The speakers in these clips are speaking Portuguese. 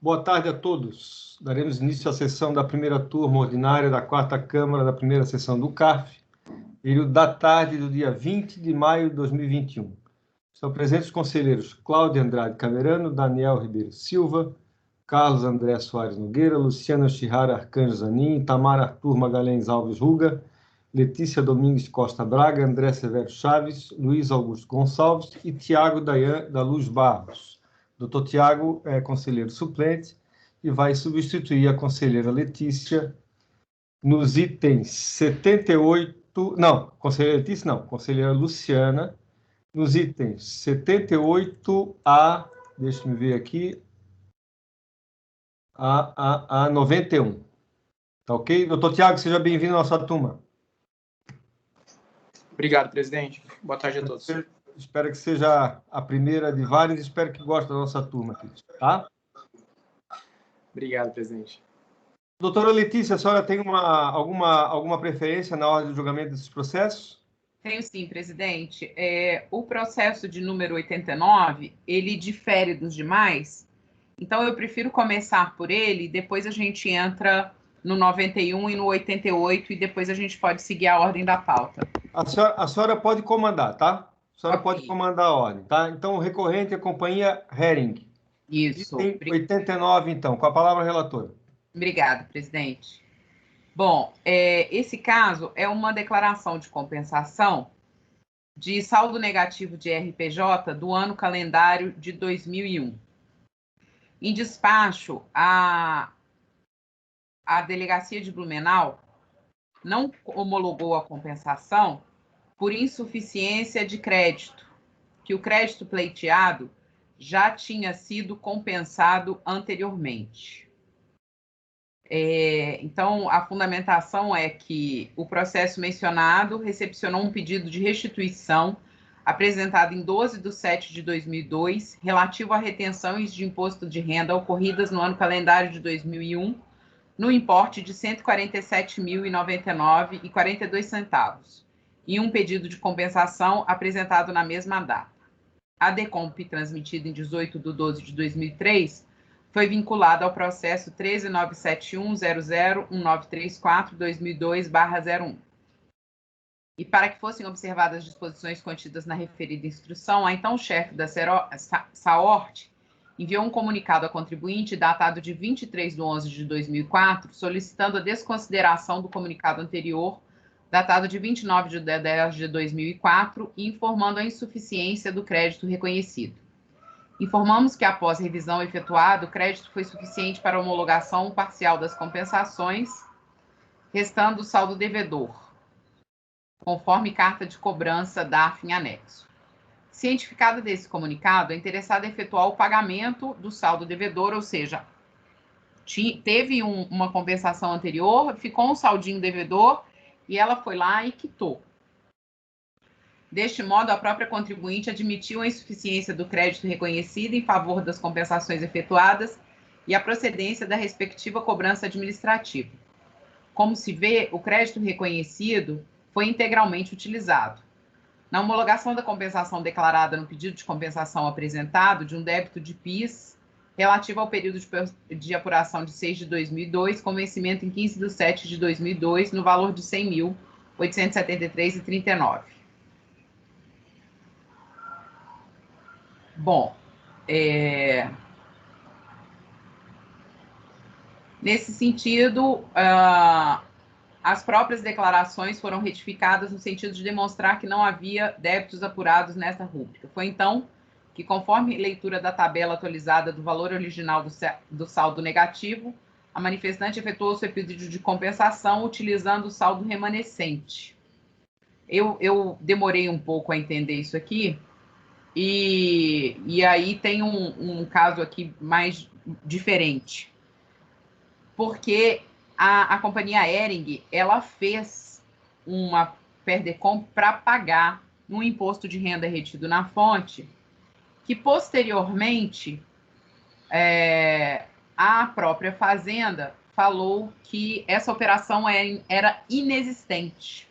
Boa tarde a todos. Daremos início à sessão da primeira turma ordinária da 4ª Câmara da primeira sessão do CARF, período da tarde do dia 20 de maio de 2021. Estão presentes os conselheiros Cláudio Andrade Camerano, Daniel Ribeiro Silva, Carlos André Soares Nogueira, Luciana Chihara Arcanjo Zanin, Tamara Arthur Magalhães Alves Ruga, Letícia Domingues Costa Braga, André Severo Chaves, Luiz Augusto Gonçalves e Tiago Dayan da Luz Barros. Dr. Tiago é conselheiro suplente e vai substituir a conselheira Letícia nos itens 78... Não, conselheira Letícia não, conselheira Luciana, nos itens 78 a... Deixa eu ver aqui... a 91. Tá ok? Doutor Tiago, seja bem-vindo à nossa turma. Obrigado, presidente. Boa tarde a todos. Espero que seja a primeira de várias. Espero que goste da nossa turma aqui, tá? Obrigado, presidente. Doutora Letícia, a senhora tem alguma preferência na ordem de julgamento desses processos? Tenho sim, presidente. O processo de número 89, ele difere dos demais, então eu prefiro começar por ele, depois a gente entra no 91 e no 88, e depois a gente pode seguir a ordem da pauta. A senhora pode comandar, tá? A senhora Ok. pode comandar a ordem, tá? Então, o recorrente é a companhia Hering. Isso. Item 89, então, com a palavra relatora. Obrigada, presidente. Bom, esse caso é uma declaração de compensação de saldo negativo de RPJ do ano calendário de 2001. Em despacho, a Delegacia de Blumenau não homologou a compensação por insuficiência de crédito, que o crédito pleiteado já tinha sido compensado anteriormente. Então, a fundamentação é que o processo mencionado recepcionou um pedido de restituição apresentado em 12/7/2002, relativo a retenções de imposto de renda ocorridas no ano calendário de 2001, no importe de R$ 147.099,42, e um pedido de compensação apresentado na mesma data. A DECOMP, transmitida em 18/12/2003, foi vinculada ao processo 13.971.00.1934/2002/01. E para que fossem observadas as disposições contidas na referida instrução, a então chefe da SAORT enviou um comunicado a contribuinte datado de 23/11/2004, solicitando a desconsideração do comunicado anterior, datado de 29/10/2004, e informando a insuficiência do crédito reconhecido. Informamos que, após revisão efetuada, o crédito foi suficiente para a homologação parcial das compensações, restando o saldo devedor, conforme carta de cobrança DARF em anexo. Cientificada desse comunicado, a interessada efetuar o pagamento do saldo devedor, ou seja, teve uma compensação anterior, ficou um saldinho devedor e ela foi lá e quitou. Deste modo, a própria contribuinte admitiu a insuficiência do crédito reconhecido em favor das compensações efetuadas e a procedência da respectiva cobrança administrativa. Como se vê, o crédito reconhecido foi integralmente utilizado. Na homologação da compensação declarada no pedido de compensação apresentado, de um débito de PIS relativo ao período de apuração de 6/2002, com vencimento em 15/7/2002, no valor de R$ 100.873,39. Bom, nesse sentido, as próprias declarações foram retificadas no sentido de demonstrar que não havia débitos apurados nesta rúbrica. Foi então que, conforme leitura da tabela atualizada do valor original do saldo negativo, a manifestante efetuou seu pedido de compensação utilizando o saldo remanescente. Eu demorei um pouco a entender isso aqui, e aí tem um caso aqui mais diferente, porque a companhia Hering, ela fez uma PERDECOMP para pagar um imposto de renda retido na fonte, que posteriormente a própria Fazenda falou que essa operação era inexistente.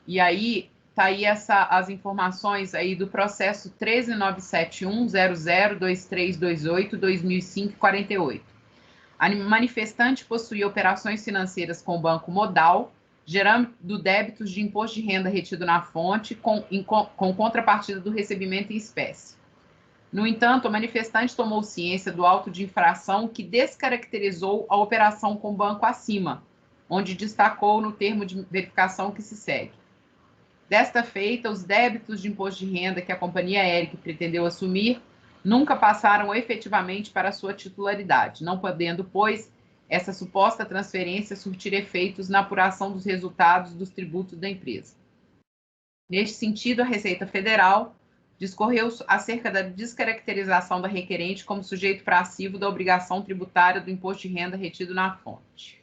E aí tá aí as informações aí do processo 13971002328-2005-48. A manifestante possuía operações financeiras com o Banco Modal, gerando débitos de imposto de renda retido na fonte com contrapartida do recebimento em espécie. No entanto, a manifestante tomou ciência do auto de infração que descaracterizou a operação com o banco acima, onde destacou no termo de verificação que se segue. Desta feita, os débitos de imposto de renda que a companhia aérea pretendeu assumir nunca passaram efetivamente para sua titularidade, não podendo, pois, essa suposta transferência surtir efeitos na apuração dos resultados dos tributos da empresa. Neste sentido, a Receita Federal discorreu acerca da descaracterização da requerente como sujeito passivo da obrigação tributária do imposto de renda retido na fonte.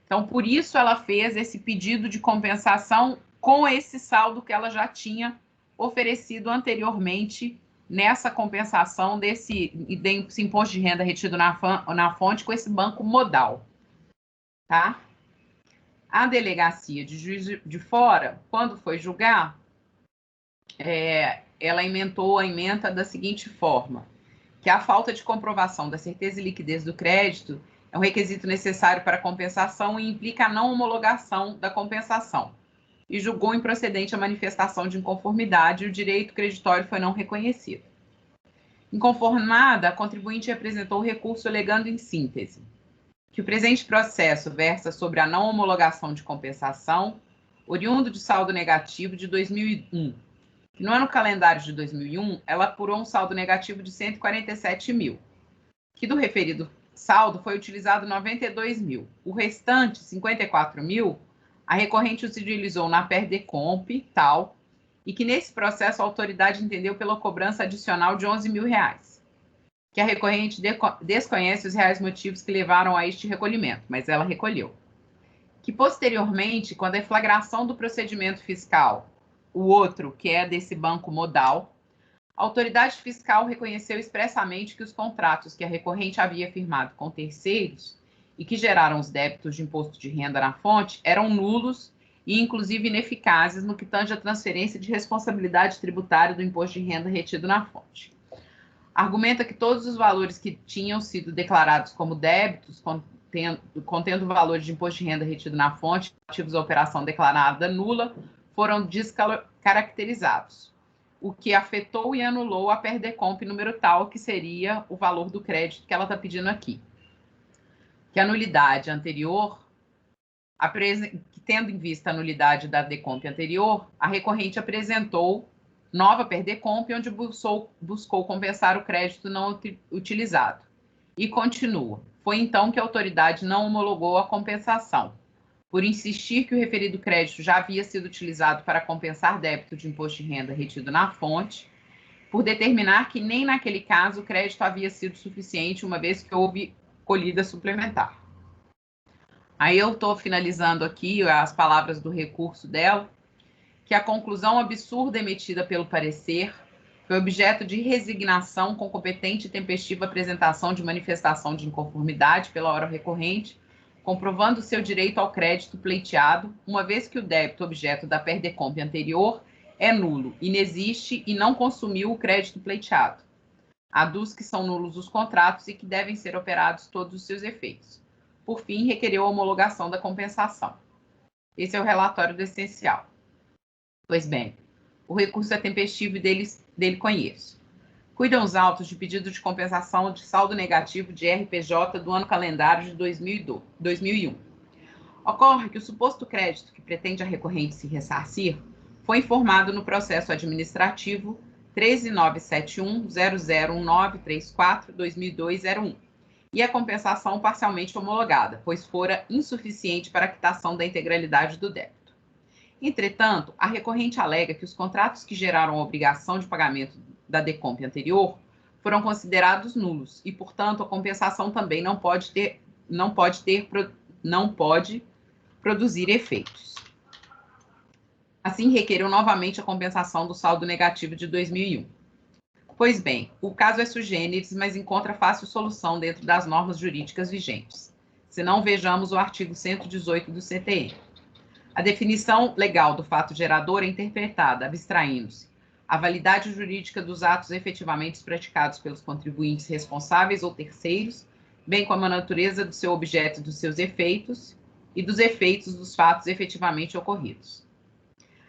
Então, por isso, ela fez esse pedido de compensação com esse saldo que ela já tinha oferecido anteriormente nessa compensação desse imposto de renda retido na fonte com esse banco modal. Tá? A delegacia de Juiz de Fora, quando foi julgar, ela emendou a emenda da seguinte forma, que a falta de comprovação da certeza e liquidez do crédito é um requisito necessário para a compensação e implica a não homologação da compensação, e julgou improcedente a manifestação de inconformidade e o direito creditório foi não reconhecido. Inconformada, a contribuinte apresentou o recurso alegando em síntese que o presente processo versa sobre a não homologação de compensação oriundo de saldo negativo de 2001, que no ano calendário de 2001, ela apurou um saldo negativo de 147 mil, que do referido saldo foi utilizado 92 mil. O restante, 54 mil, a recorrente utilizou na Perdecomp, tal, e que nesse processo a autoridade entendeu pela cobrança adicional de 11 mil reais, que a recorrente desconhece os reais motivos que levaram a este recolhimento, mas ela recolheu. Que posteriormente, com a deflagração do procedimento fiscal, o outro, que é desse banco modal, a autoridade fiscal reconheceu expressamente que os contratos que a recorrente havia firmado com terceiros e que geraram os débitos de imposto de renda na fonte eram nulos e, inclusive, ineficazes no que tange à transferência de responsabilidade tributária do imposto de renda retido na fonte. Argumenta que todos os valores que tinham sido declarados como débitos, contendo valores de imposto de renda retido na fonte, ativos à operação declarada nula, foram descaracterizados, o que afetou e anulou a Perdecomp número tal, que seria o valor do crédito que ela está pedindo aqui. Que a nulidade anterior, tendo em vista a nulidade da Decomp anterior, a recorrente apresentou nova Perdecomp, onde buscou compensar o crédito não utilizado. E continua. Foi então que a autoridade não homologou a compensação, por insistir que o referido crédito já havia sido utilizado para compensar débito de imposto de renda retido na fonte, por determinar que nem naquele caso o crédito havia sido suficiente, uma vez que houve colhida suplementar. Aí eu estou finalizando aqui as palavras do recurso dela, que a conclusão absurda emitida pelo parecer foi objeto de resignação com competente e tempestiva apresentação de manifestação de inconformidade pela hora recorrente, comprovando seu direito ao crédito pleiteado, uma vez que o débito objeto da Perdecomp anterior é nulo, inexiste e não consumiu o crédito pleiteado. Aduz que são nulos os contratos e que devem ser operados todos os seus efeitos. Por fim, requereu a homologação da compensação. Esse é o relatório do essencial. Pois bem, o recurso é tempestivo e dele conheço. Cuidam os autos de pedido de compensação de saldo negativo de RPJ do ano calendário de 2001. Ocorre que o suposto crédito que pretende a recorrente se ressarcir foi informado no processo administrativo 13971001934-2002-01 e a compensação parcialmente homologada, pois fora insuficiente para a quitação da integralidade do débito. Entretanto, a recorrente alega que os contratos que geraram a obrigação de pagamento da Decomp anterior foram considerados nulos e, portanto, a compensação também não pode produzir efeitos. Assim, requereu novamente a compensação do saldo negativo de 2001. Pois bem, o caso é sui generis, mas encontra fácil solução dentro das normas jurídicas vigentes. Se não, vejamos o artigo 118 do CTN. A definição legal do fato gerador é interpretada, abstraindo-se a validade jurídica dos atos efetivamente praticados pelos contribuintes responsáveis ou terceiros, bem como a natureza do seu objeto e dos seus efeitos, e dos efeitos dos fatos efetivamente ocorridos.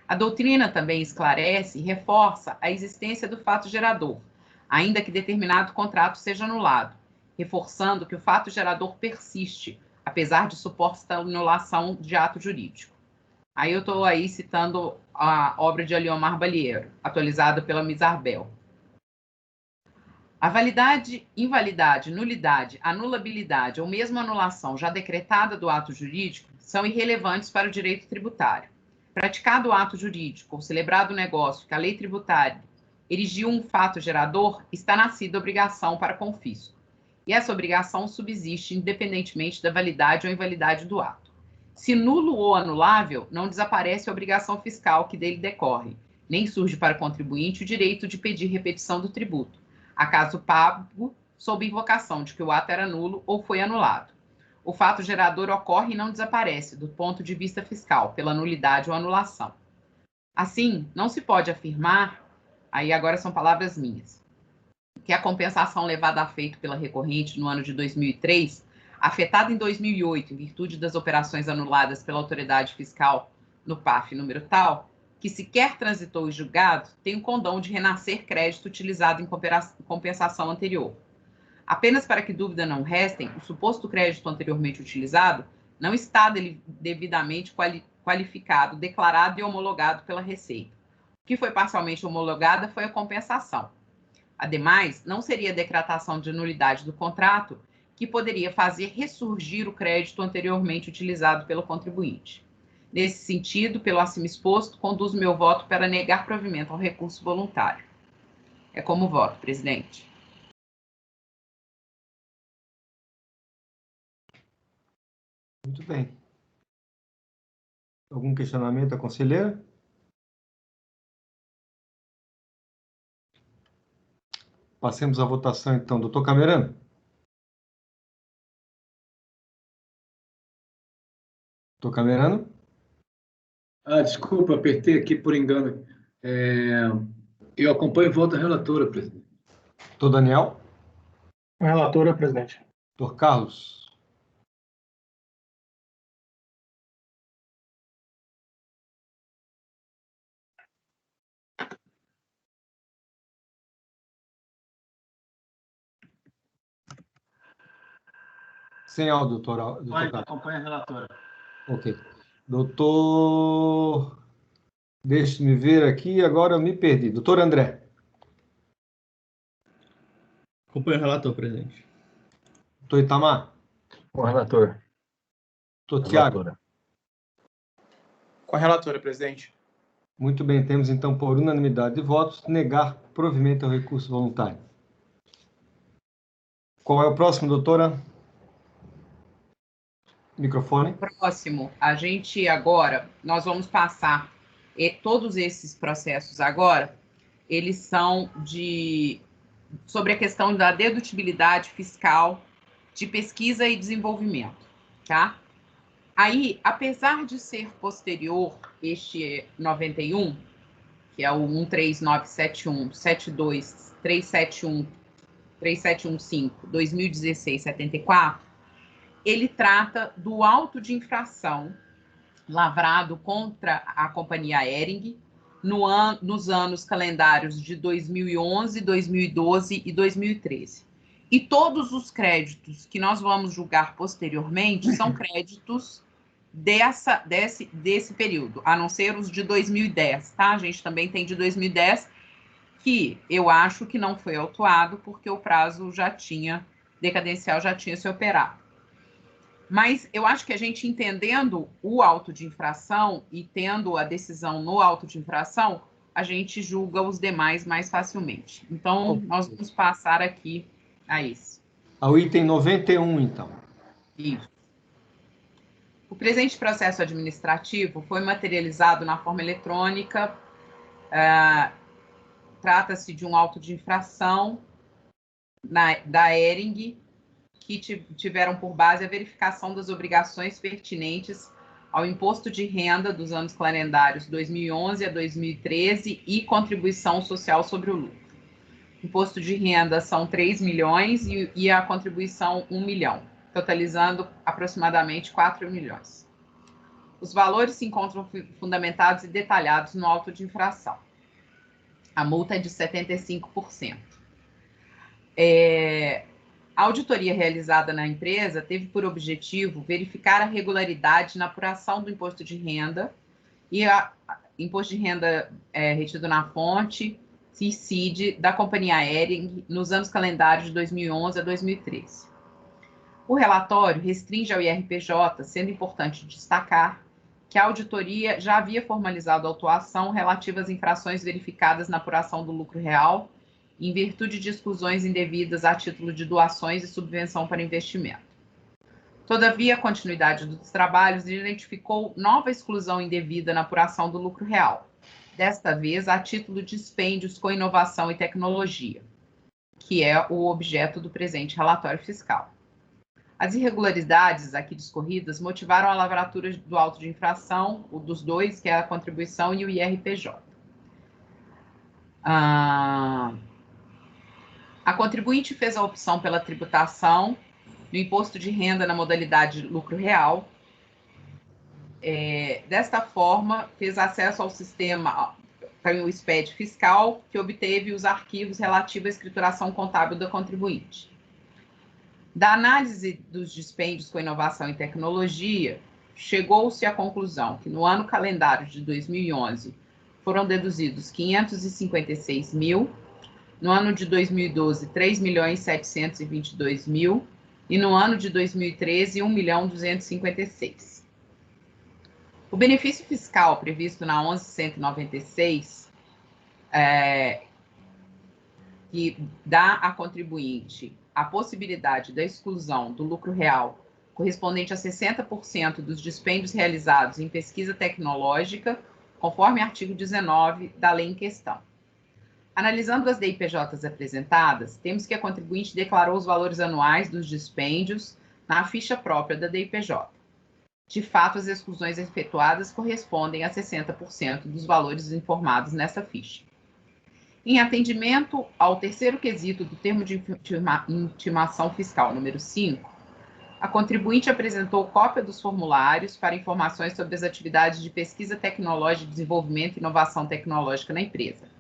A doutrina também esclarece e reforça a existência do fato gerador, ainda que determinado contrato seja anulado, reforçando que o fato gerador persiste, apesar de suposta anulação de ato jurídico. Aí eu estou aí citando a obra de Aliomar Balieiro, atualizada pela Misarbel. A validade, invalidade, nulidade, anulabilidade ou mesmo anulação já decretada do ato jurídico são irrelevantes para o direito tributário. Praticado o ato jurídico ou celebrado o negócio que a lei tributária erigiu um fato gerador, está nascida obrigação para com o fisco. E essa obrigação subsiste independentemente da validade ou invalidade do ato. Se nulo ou anulável, não desaparece a obrigação fiscal que dele decorre, nem surge para o contribuinte o direito de pedir repetição do tributo, acaso pago sob invocação de que o ato era nulo ou foi anulado. O fato gerador ocorre e não desaparece, do ponto de vista fiscal, pela nulidade ou anulação. Assim, não se pode afirmar, aí agora são palavras minhas, que a compensação levada a efeito pela recorrente no ano de 2003, afetada em 2008 em virtude das operações anuladas pela autoridade fiscal no PAF número tal, que sequer transitou em julgado, tem o condão de renascer crédito utilizado em compensação anterior. Apenas para que dúvida não restem, o suposto crédito anteriormente utilizado não está devidamente qualificado, declarado e homologado pela Receita. O que foi parcialmente homologada foi a compensação. Ademais, não seria a decretação de nulidade do contrato que poderia fazer ressurgir o crédito anteriormente utilizado pelo contribuinte. Nesse sentido, pelo acima exposto, conduzo meu voto para negar provimento ao recurso voluntário. É como voto, presidente. Muito bem. Algum questionamento, conselheira? Passemos à votação, então. Doutor Camerano? Doutor Camerano? Desculpa, apertei aqui por engano. Eu acompanho o voto da relatora, presidente. Doutor Daniel? Com a relatora, presidente. Doutor Carlos? Sem áudio, doutor Carlos. Acompanho a relatora. Ok. Doutor... Deixe-me ver aqui, agora eu me perdi. Doutor André. Acompanho o relator, presidente. Doutor Itamar. Com o relator. Doutor Tiago. Com a relatora, presidente. Muito bem, temos então por unanimidade de votos negar provimento ao recurso voluntário. Qual é o próximo, doutora? Microfone. Próximo, a gente agora, nós vamos passar todos esses processos agora, eles são sobre a questão da dedutibilidade fiscal de pesquisa e desenvolvimento, tá? Aí, apesar de ser posterior este 91, que é o 13971, 72, 371, 3715, 2016, 74, ele trata do auto de infração lavrado contra a companhia Hering nos anos calendários de 2011, 2012 e 2013. E todos os créditos que nós vamos julgar posteriormente são créditos desse período, a não ser os de 2010, tá? A gente também tem de 2010, que eu acho que não foi autuado, porque o prazo decadencial já tinha se operado. Mas eu acho que a gente entendendo o auto de infração e tendo a decisão no auto de infração, a gente julga os demais mais facilmente. Então, nós vamos passar aqui a isso. Ao item 91, então. Isso. O presente processo administrativo foi materializado na forma eletrônica. Trata-se de um auto de infração da Hering, que tiveram por base a verificação das obrigações pertinentes ao imposto de renda dos anos calendários 2011 a 2013 e contribuição social sobre o lucro. Imposto de renda são 3 milhões e a contribuição 1 milhão, totalizando aproximadamente 4 milhões. Os valores se encontram fundamentados e detalhados no auto de infração. A multa é de 75%. A auditoria realizada na empresa teve por objetivo verificar a regularidade na apuração do imposto de renda e imposto de renda retido na fonte, CICID, da companhia Hering nos anos calendários de 2011 a 2013. O relatório restringe ao IRPJ, sendo importante destacar que a auditoria já havia formalizado a autuação relativa às infrações verificadas na apuração do lucro real, em virtude de exclusões indevidas a título de doações e subvenção para investimento. Todavia, a continuidade dos trabalhos identificou nova exclusão indevida na apuração do lucro real, desta vez a título de dispêndios com inovação e tecnologia, que é o objeto do presente relatório fiscal. As irregularidades aqui discorridas motivaram a lavratura do auto de infração, o dos dois, que é a contribuição e o IRPJ. A contribuinte fez a opção pela tributação do imposto de renda na modalidade lucro real. Desta forma, fez acesso ao sistema, o SPED fiscal, que obteve os arquivos relativos à escrituração contábil da contribuinte. Da análise dos dispêndios com inovação e tecnologia, chegou-se à conclusão que no ano calendário de 2011 foram deduzidos 556 mil, no ano de 2012, 3.722.000 e no ano de 2013, 1.256.000. O benefício fiscal previsto na 11.196, que dá à contribuinte a possibilidade da exclusão do lucro real correspondente a 60% dos dispêndios realizados em pesquisa tecnológica, conforme artigo 19 da lei em questão. Analisando as DIPJs apresentadas, temos que a contribuinte declarou os valores anuais dos dispêndios na ficha própria da DIPJ. De fato, as exclusões efetuadas correspondem a 60% dos valores informados nessa ficha. Em atendimento ao terceiro quesito do termo de intimação fiscal número 5, a contribuinte apresentou cópia dos formulários para informações sobre as atividades de pesquisa tecnológica, desenvolvimento e inovação tecnológica na empresa.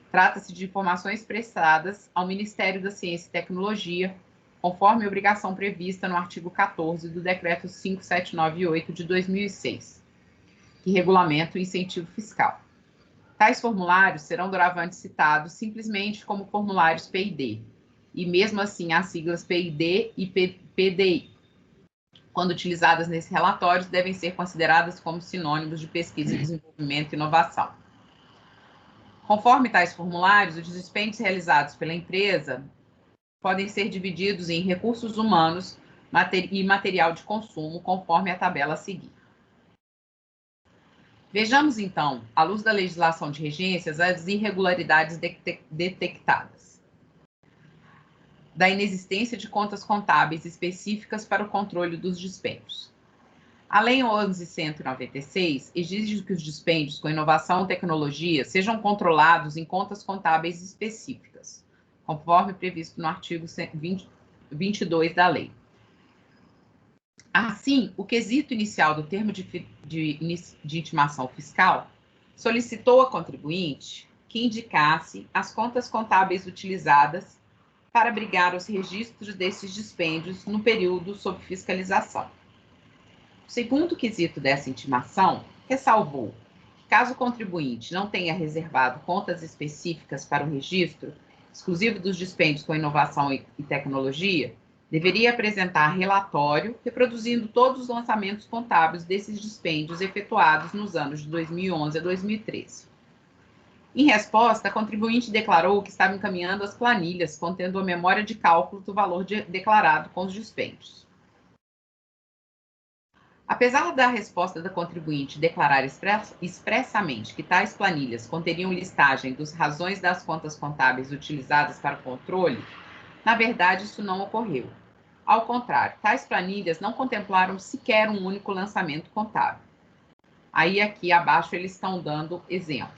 Trata-se de informações prestadas ao Ministério da Ciência e Tecnologia, conforme a obrigação prevista no artigo 14 do Decreto 5798 de 2006, que regulamenta o incentivo fiscal. Tais formulários serão doravante citados simplesmente como formulários PID, e mesmo assim as siglas PID e PDI, quando utilizadas nesses relatórios, devem ser consideradas como sinônimos de pesquisa, desenvolvimento e inovação. Conforme tais formulários, os dispêndios realizados pela empresa podem ser divididos em recursos humanos e material de consumo, conforme a tabela a seguir. Vejamos, então, à luz da legislação de regências, as irregularidades detectadas. Da inexistência de contas contábeis específicas para o controle dos dispêndios. A Lei 11.196 exige que os dispêndios com inovação e tecnologia sejam controlados em contas contábeis específicas, conforme previsto no artigo 22 da lei. Assim, o quesito inicial do termo de intimação fiscal solicitou à contribuinte que indicasse as contas contábeis utilizadas para abrigar os registros desses dispêndios no período sob fiscalização. O segundo quesito dessa intimação ressalvou que, caso o contribuinte não tenha reservado contas específicas para o registro exclusivo dos dispêndios com inovação e tecnologia, deveria apresentar relatório reproduzindo todos os lançamentos contábeis desses dispêndios efetuados nos anos de 2011 a 2013. Em resposta, a contribuinte declarou que estava encaminhando as planilhas contendo a memória de cálculo do valor declarado com os dispêndios. Apesar da resposta da contribuinte declarar expressamente que tais planilhas conteriam listagem das razões das contas contábeis utilizadas para o controle, na verdade isso não ocorreu. Ao contrário, tais planilhas não contemplaram sequer um único lançamento contábil. Aí aqui abaixo eles estão dando exemplo.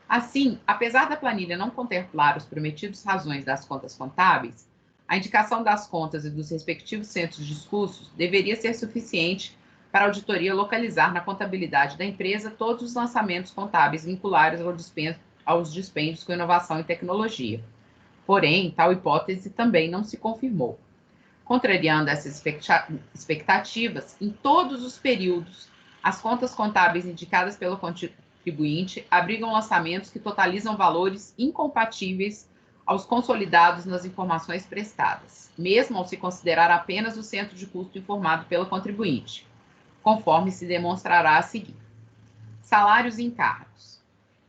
Assim, apesar da planilha não contemplar os prometidos razões das contas contábeis, a indicação das contas e dos respectivos centros de custos deveria ser suficiente para a auditoria localizar na contabilidade da empresa todos os lançamentos contábeis vinculados aos dispêndios com inovação e tecnologia. Porém, tal hipótese também não se confirmou. Contrariando essas expectativas, em todos os períodos, as contas contábeis indicadas pelo contribuinte abrigam lançamentos que totalizam valores incompatíveis aos consolidados nas informações prestadas, mesmo ao se considerar apenas o centro de custo informado pelo contribuinte, conforme se demonstrará a seguir. Salários e encargos.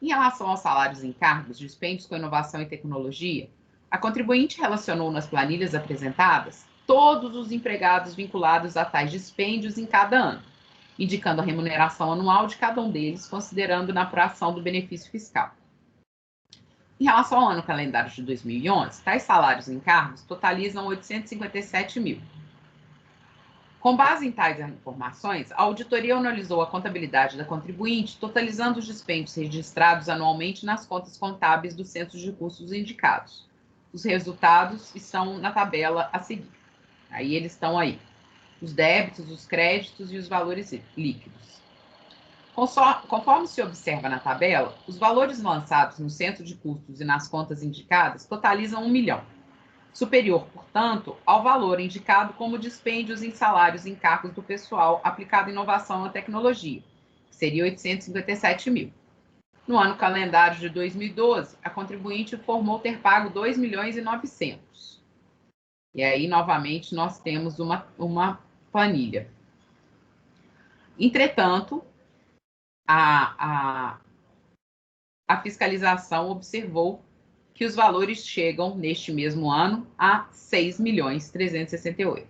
Em relação aos salários e encargos, dispêndios com inovação e tecnologia, a contribuinte relacionou nas planilhas apresentadas todos os empregados vinculados a tais dispêndios em cada ano, indicando a remuneração anual de cada um deles, considerando na apuração do benefício fiscal. Em relação ao ano calendário de 2011, tais salários e encargos totalizam 857 mil. Com base em tais informações, a auditoria analisou a contabilidade da contribuinte, totalizando os dispêndios registrados anualmente nas contas contábeis dos centros de custos indicados. Os resultados estão na tabela a seguir. Aí eles estão aí. Os débitos, os créditos e os valores líquidos. Conforme se observa na tabela, os valores lançados no centro de custos e nas contas indicadas totalizam 1 milhão, superior, portanto, ao valor indicado como dispêndios em salários e encargos do pessoal aplicado em inovação e tecnologia, que seria 857 mil. No ano calendário de 2012, a contribuinte informou ter pago 2 milhões e 900. E aí, novamente, nós temos uma planilha. Entretanto, a fiscalização observou que os valores chegam, neste mesmo ano, a 6.368.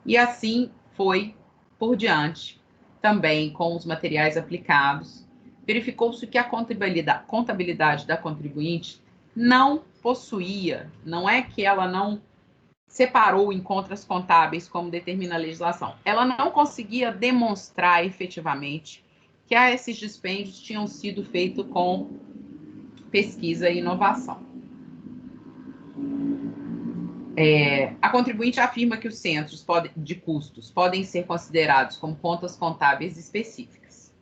E assim foi por diante, também com os materiais aplicados. Verificou-se que a contabilidade da contribuinte não possuía, não é que ela não separou em contas contábeis, como determina a legislação. Ela não conseguia demonstrar efetivamente que esses dispêndios tinham sido feitos com pesquisa e inovação. A contribuinte afirma que os centros de custos podem ser considerados como contas contábeis específicas.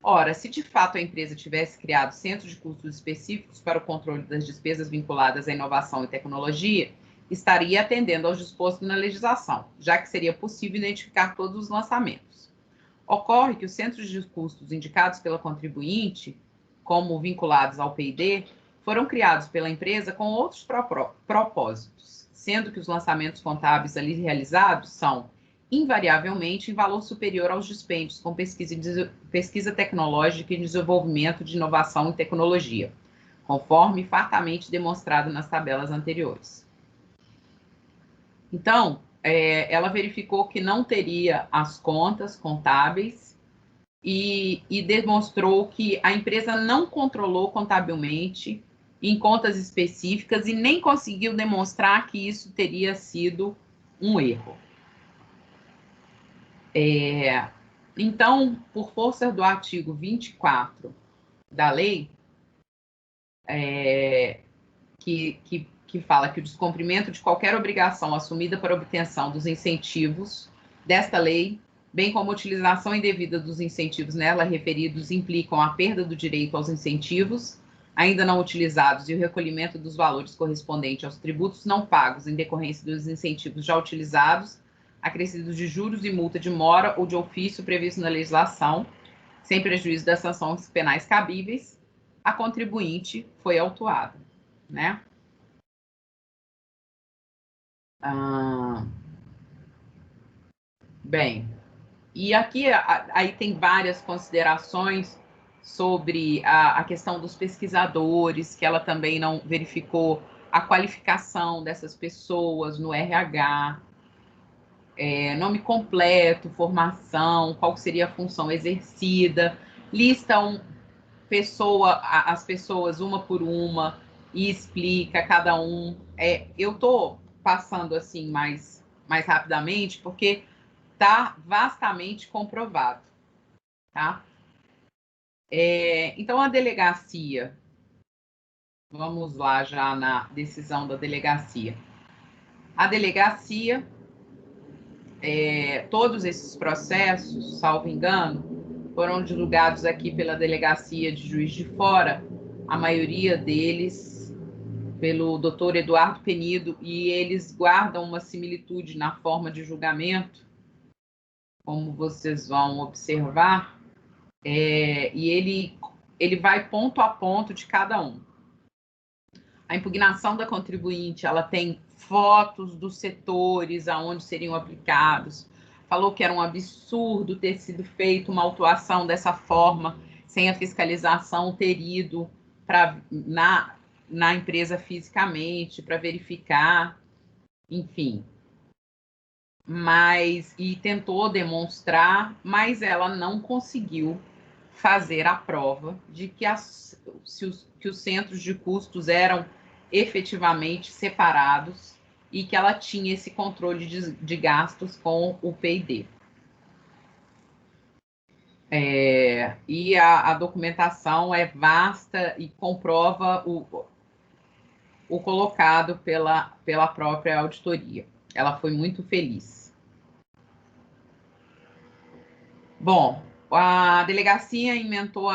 Ora, se de fato a empresa tivesse criado centros de custos específicos para o controle das despesas vinculadas à inovação e tecnologia, estaria atendendo ao disposto na legislação, já que seria possível identificar todos os lançamentos. Ocorre que os centros de custos indicados pela contribuinte, como vinculados ao P&D, foram criados pela empresa com outros propósitos, sendo que os lançamentos contábeis ali realizados são, invariavelmente, em valor superior aos dispêndios com pesquisa tecnológica e desenvolvimento de inovação e tecnologia, conforme fartamente demonstrado nas tabelas anteriores. Então, ela verificou que não teria as contas contábeis e demonstrou que a empresa não controlou contabilmente em contas específicas e nem conseguiu demonstrar que isso teria sido um erro. Então, por força do artigo 24 da lei, que fala que o descumprimento de qualquer obrigação assumida para obtenção dos incentivos desta lei, bem como a utilização indevida dos incentivos nela referidos, implicam a perda do direito aos incentivos ainda não utilizados e o recolhimento dos valores correspondentes aos tributos não pagos em decorrência dos incentivos já utilizados, acrescidos de juros e multa de mora ou de ofício previsto na legislação, sem prejuízo das sanções penais cabíveis, a contribuinte foi autuada, né? Bem, e aqui aí tem várias considerações sobre a questão dos pesquisadores, que ela também não verificou a qualificação dessas pessoas no RH, nome completo, formação, qual seria a função exercida, listam as pessoas uma por uma e explica cada um. Eu estou passando assim mais rapidamente, porque está vastamente comprovado, tá? Então, a delegacia, vamos lá já na decisão da delegacia. A delegacia, todos esses processos, salvo engano, foram julgados aqui pela delegacia de Juiz de Fora, a maioria deles pelo doutor Eduardo Penido, e eles guardam uma similitude na forma de julgamento, como vocês vão observar, e ele vai ponto a ponto de cada um. A impugnação da contribuinte, ela tem fotos dos setores aonde seriam aplicados, falou que era um absurdo ter sido feita uma autuação dessa forma, sem a fiscalização ter ido na empresa fisicamente, para verificar, enfim. E tentou demonstrar, mas ela não conseguiu fazer a prova de que os centros de custos eram efetivamente separados e que ela tinha esse controle de gastos com o P&D. E a documentação é vasta e comprova o colocado pela própria auditoria. Ela foi muito feliz. Bom, a delegacia inventou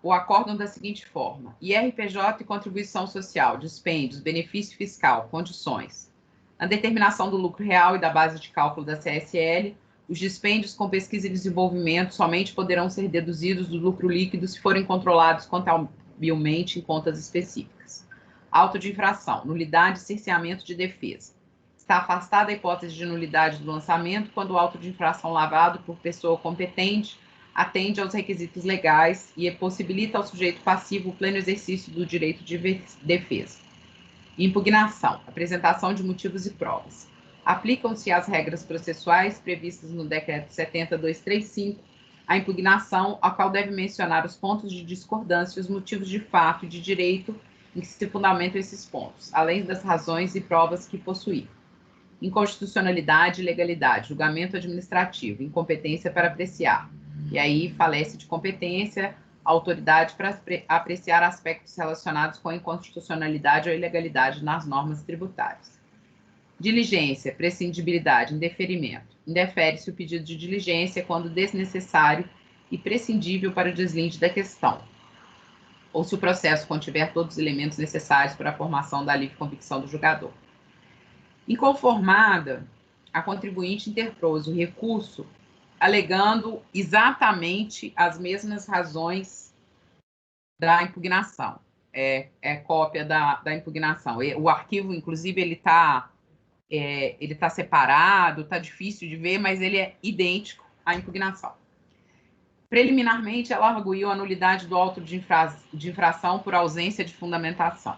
o acórdão da seguinte forma: IRPJ e contribuição social, dispêndios, benefício fiscal, condições. Na determinação do lucro real e da base de cálculo da CSL, os dispêndios com pesquisa e desenvolvimento somente poderão ser deduzidos do lucro líquido se forem controlados contabilmente em contas específicas. Auto de infração, nulidade e cerceamento de defesa. Está afastada a hipótese de nulidade do lançamento quando o auto de infração lavado por pessoa competente atende aos requisitos legais e possibilita ao sujeito passivo o pleno exercício do direito de defesa. Impugnação, apresentação de motivos e provas. Aplicam-se as regras processuais previstas no Decreto 70.235, a impugnação, a qual deve mencionar os pontos de discordância e os motivos de fato e de direito em que se fundamentam esses pontos, além das razões e provas que possuir. Inconstitucionalidade e legalidade, julgamento administrativo, incompetência para apreciar. E aí falece de competência, autoridade para apreciar aspectos relacionados com a inconstitucionalidade ou ilegalidade nas normas tributárias. Diligência, prescindibilidade, indeferimento. Indefere-se o pedido de diligência quando desnecessário e prescindível para o deslinde da questão, ou se o processo contiver todos os elementos necessários para a formação da livre convicção do julgador. Inconformada, a contribuinte interpôs o recurso alegando exatamente as mesmas razões da impugnação. É cópia da impugnação. O arquivo, inclusive, ele tá separado, está difícil de ver, mas ele é idêntico à impugnação. Preliminarmente, ela arguiu a nulidade do auto de infração por ausência de fundamentação.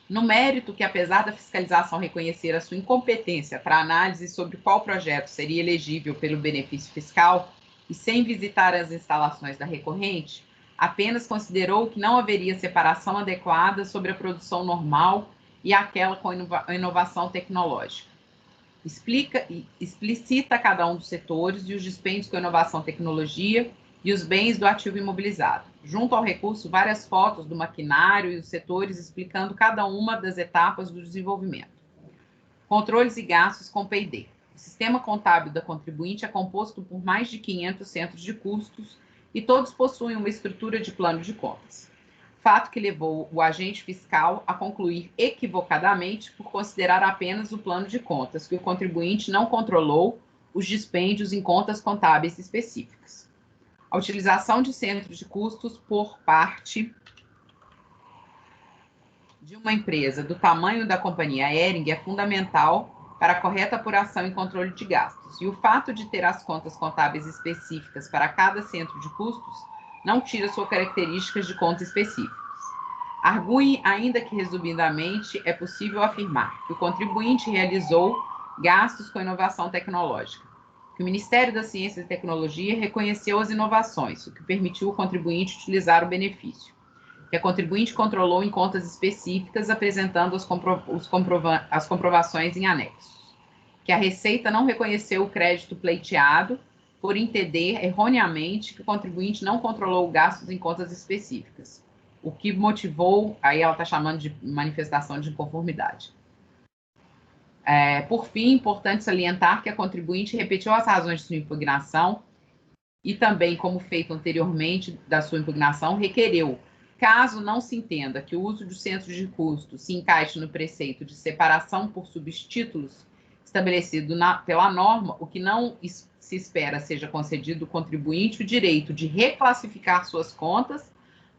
No mérito que, apesar da fiscalização reconhecer a sua incompetência para análise sobre qual projeto seria elegível pelo benefício fiscal e sem visitar as instalações da recorrente, apenas considerou que não haveria separação adequada sobre a produção normal e aquela com inovação tecnológica. Explicita cada um dos setores e os dispêndios com inovação tecnologia e os bens do ativo imobilizado. Junto ao recurso, várias fotos do maquinário e os setores explicando cada uma das etapas do desenvolvimento. Controles e gastos com P&D. O sistema contábil da contribuinte é composto por mais de 500 centros de custos e todos possuem uma estrutura de plano de contas. Fato que levou o agente fiscal a concluir equivocadamente por considerar apenas o plano de contas, que o contribuinte não controlou os dispêndios em contas contábeis específicas. A utilização de centros de custos por parte de uma empresa do tamanho da companhia Hering é fundamental para a correta apuração e controle de gastos. E o fato de ter as contas contábeis específicas para cada centro de custos não tira suas características de contas específicas. Argue, ainda que resumidamente, é possível afirmar que o contribuinte realizou gastos com inovação tecnológica, que o Ministério da Ciência e Tecnologia reconheceu as inovações, o que permitiu ao contribuinte utilizar o benefício, que a contribuinte controlou em contas específicas, apresentando as comprovações em anexos, que a Receita não reconheceu o crédito pleiteado por entender erroneamente que o contribuinte não controlou gastos em contas específicas, o que motivou, aí ela está chamando de manifestação de inconformidade. Por fim, é importante salientar que a contribuinte repetiu as razões de sua impugnação e também, como feito anteriormente da sua impugnação, requereu, caso não se entenda que o uso do centro de custo se encaixe no preceito de separação por subtítulos estabelecido pela norma, o que não se espera seja concedido ao contribuinte o direito de reclassificar suas contas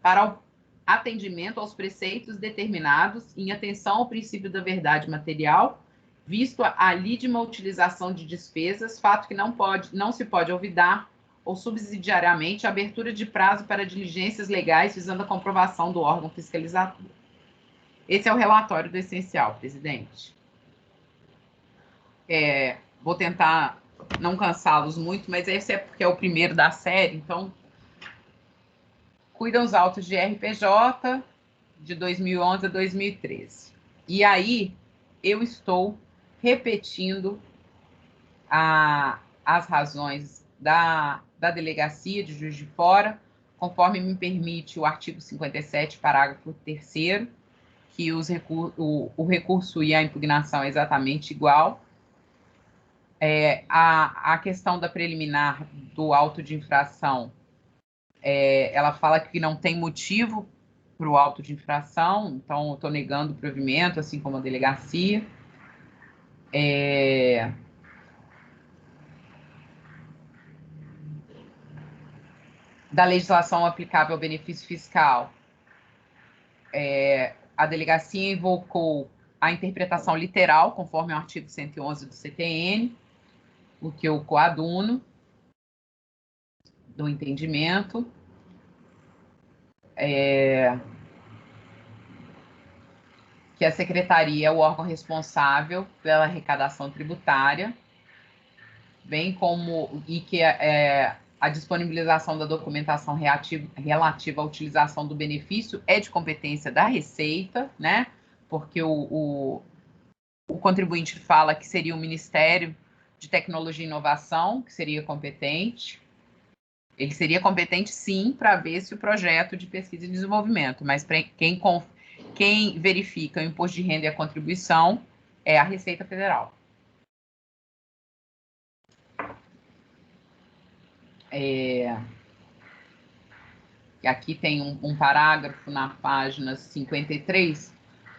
para o atendimento aos preceitos determinados em atenção ao princípio da verdade material, visto a lídima utilização de despesas, fato que não se pode olvidar, ou subsidiariamente, a abertura de prazo para diligências legais visando a comprovação do órgão fiscalizador. Esse é o relatório do essencial, presidente. Vou tentar não cansá-los muito, mas esse é porque é o primeiro da série, então, cuidam os autos de RPJ de 2011 a 2013. E aí, eu estou repetindo as razões da delegacia de Juiz de Fora, conforme me permite o artigo 57, parágrafo 3º, que o recurso e a impugnação é exatamente igual. A questão da preliminar do auto de infração, ela fala que não tem motivo para o auto de infração, então estou negando o provimento, assim como a delegacia. Da legislação aplicável ao benefício fiscal, a delegacia invocou a interpretação literal, conforme o artigo 111 do CTN, o que eu coaduno do entendimento. Que a secretaria é o órgão responsável pela arrecadação tributária, bem como que a disponibilização da documentação relativa à utilização do benefício é de competência da Receita, né? Porque o contribuinte fala que seria o Ministério de Tecnologia e Inovação, que seria competente. Ele seria competente, sim, para ver se o projeto de pesquisa e desenvolvimento, mas quem verifica o imposto de renda e a contribuição é a Receita Federal. E aqui tem um parágrafo na página 53,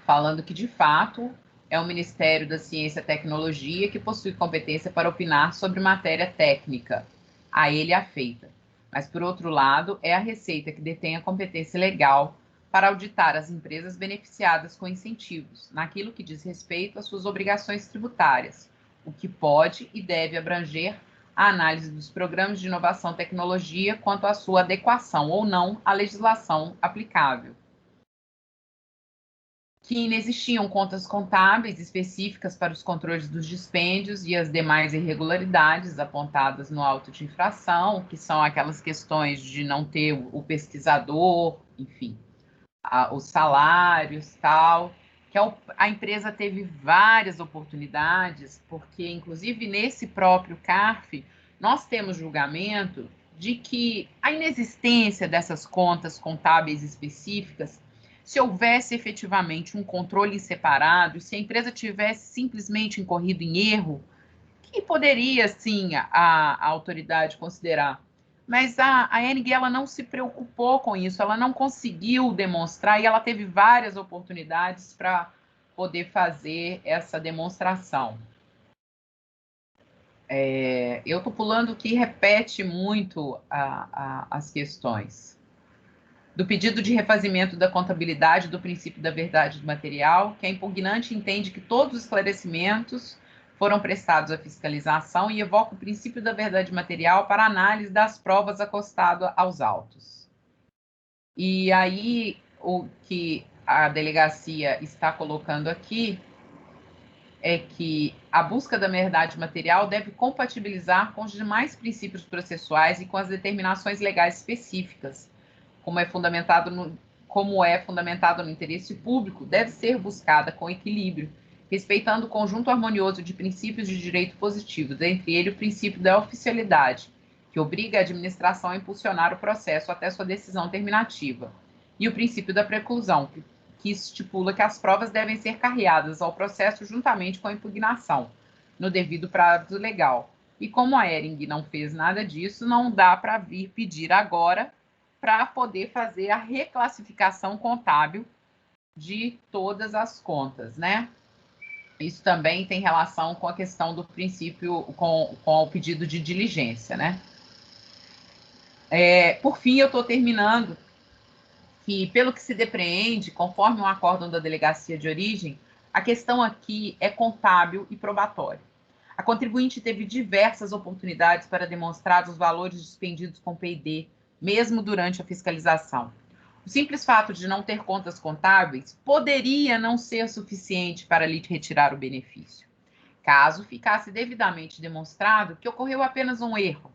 falando que, de fato, é o Ministério da Ciência e Tecnologia que possui competência para opinar sobre matéria técnica, a ele afeita. Mas, por outro lado, é a Receita que detém a competência legal para auditar as empresas beneficiadas com incentivos, naquilo que diz respeito às suas obrigações tributárias, o que pode e deve abranger a análise dos programas de inovação e tecnologia quanto à sua adequação ou não à legislação aplicável. Que inexistiam contas contábeis específicas para os controles dos dispêndios e as demais irregularidades apontadas no auto de infração, que são aquelas questões de não ter o pesquisador, enfim, os salários, tal, que a empresa teve várias oportunidades, porque, inclusive, nesse próprio CARF, nós temos julgamento de que a inexistência dessas contas contábeis específicas, se houvesse efetivamente um controle separado, se a empresa tivesse simplesmente incorrido em erro, que poderia, sim, a autoridade considerar. Mas a ANG, ela não se preocupou com isso, ela não conseguiu demonstrar e ela teve várias oportunidades para poder fazer essa demonstração. Eu estou pulando o que repete muito as questões. Do pedido de refazimento da contabilidade do princípio da verdade material, que a impugnante entende que todos os esclarecimentos foram prestados à fiscalização e evoca o princípio da verdade material para análise das provas acostado aos autos. E aí, o que a delegacia está colocando aqui é que a busca da verdade material deve compatibilizar com os demais princípios processuais e com as determinações legais específicas, como é fundamentado no interesse público, deve ser buscada com equilíbrio, respeitando o conjunto harmonioso de princípios de direito positivo, dentre eles o princípio da oficialidade, que obriga a administração a impulsionar o processo até sua decisão terminativa, e o princípio da preclusão, que estipula que as provas devem ser carreadas ao processo juntamente com a impugnação, no devido prazo legal. E como a Hering não fez nada disso, não dá para vir pedir agora para poder fazer a reclassificação contábil de todas as contas, né? Isso também tem relação com a questão do princípio, com o pedido de diligência, né? Por fim, eu estou terminando que, pelo que se depreende, conforme um acórdão da delegacia de origem, a questão aqui é contábil e probatória. A contribuinte teve diversas oportunidades para demonstrar os valores dispendidos com P&D, mesmo durante a fiscalização. O simples fato de não ter contas contábeis poderia não ser suficiente para lhe retirar o benefício, caso ficasse devidamente demonstrado que ocorreu apenas um erro.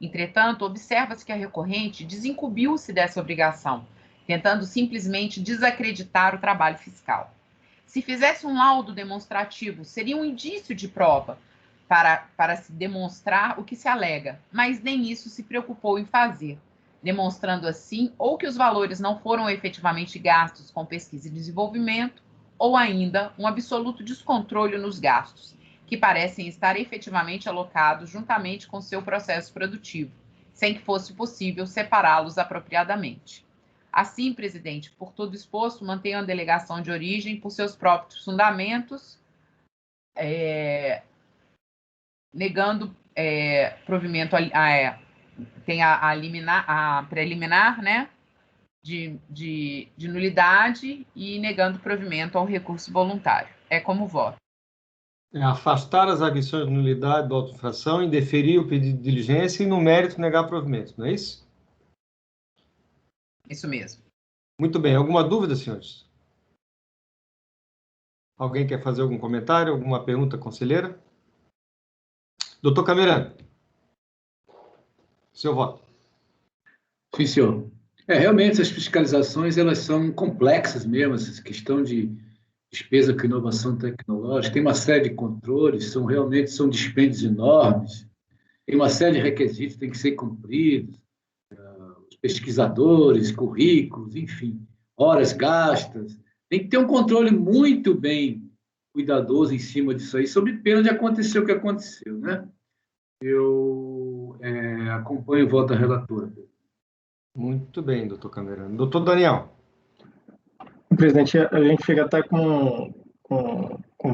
Entretanto, observa-se que a recorrente desincumbiu-se dessa obrigação, tentando simplesmente desacreditar o trabalho fiscal. Se fizesse um laudo demonstrativo, seria um indício de prova para se demonstrar o que se alega, mas nem isso se preocupou em fazer, demonstrando assim ou que os valores não foram efetivamente gastos com pesquisa e desenvolvimento, ou ainda um absoluto descontrole nos gastos, que parecem estar efetivamente alocados juntamente com seu processo produtivo, sem que fosse possível separá-los apropriadamente. Assim, presidente, por tudo exposto, mantenho a delegação de origem por seus próprios fundamentos, negando provimento, tem a preliminar, né, de nulidade e negando provimento ao recurso voluntário. É como voto. Afastar as agressões de nulidade da auto-infração, indeferir o pedido de diligência e, no mérito, negar provimento, não é isso? Isso mesmo. Muito bem. Alguma dúvida, senhores? Alguém quer fazer algum comentário, alguma pergunta, conselheira? Doutor Camerano, seu voto. Sim, senhor. Realmente, essas fiscalizações, elas são complexas mesmo, essa questão de despesa com inovação tecnológica, tem uma série de controles, realmente são dispêndios enormes, tem uma série de requisitos que têm que ser cumpridos, os pesquisadores, currículos, enfim, horas gastas, tem que ter um controle muito bem cuidadoso em cima disso aí, sob pena de acontecer o que aconteceu, né? Eu acompanho o voto da relatora. Muito bem, doutor Camerano. Doutor Daniel. Presidente, a gente fica até com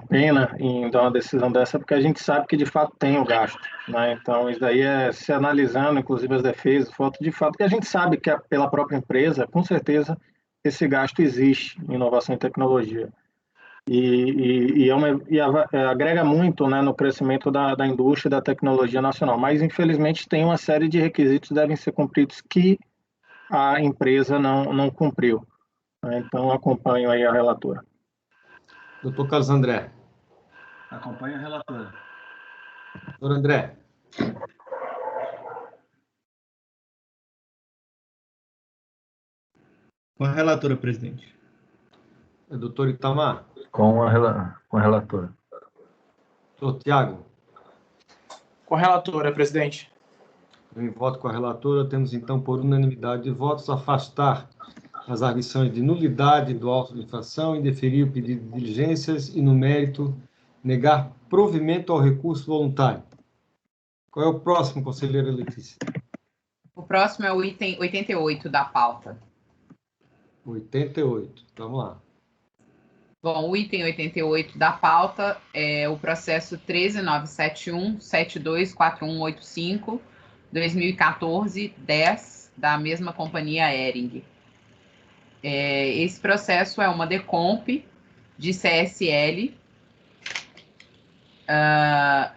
pena em dar uma decisão dessa, porque a gente sabe que de fato tem o gasto, né? Então, isso daí se analisando, inclusive as defesas, falta de fato que a gente sabe que pela própria empresa, com certeza, esse gasto existe em inovação e tecnologia. E agrega muito, né, no crescimento da indústria e da tecnologia nacional. Mas, infelizmente, tem uma série de requisitos que devem ser cumpridos que a empresa não cumpriu. Então, acompanho aí a relatora. Doutor Carlos André. Acompanho a relatora. Doutor André. Com a relatora, presidente. Doutor Itamar. Com a relatora. Doutor Tiago. Com a relatora, presidente. Em voto com a relatora, temos então, por unanimidade de votos, afastar as arguições de nulidade do auto de infração, indeferir o pedido de diligências e, no mérito, negar provimento ao recurso voluntário. Qual é o próximo, conselheira Letícia? O próximo é o item 88 da pauta. 88. Vamos lá. Bom, o item 88 da pauta é o processo 13971-724185, 2014-10, da mesma companhia Hering. Esse processo é uma decomp de CSL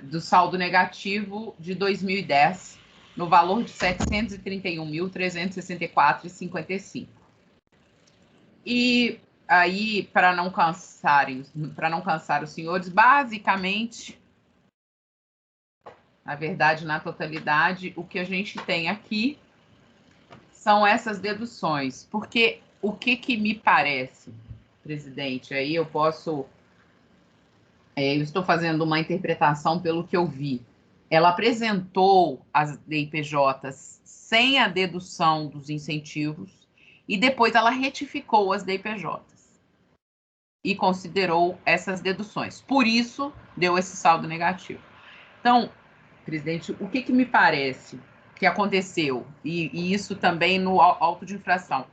do saldo negativo de 2010, no valor de R$ 731.364,55. E aí, para não cansar os senhores, basicamente, na verdade, na totalidade, o que a gente tem aqui são essas deduções. Porque o que me parece, presidente, aí eu estou fazendo uma interpretação pelo que eu vi, ela apresentou as DIPJs sem a dedução dos incentivos e depois ela retificou as DIPJs e considerou essas deduções. Por isso, deu esse saldo negativo. Então, presidente, o que me parece que aconteceu, e isso também no auto de infração?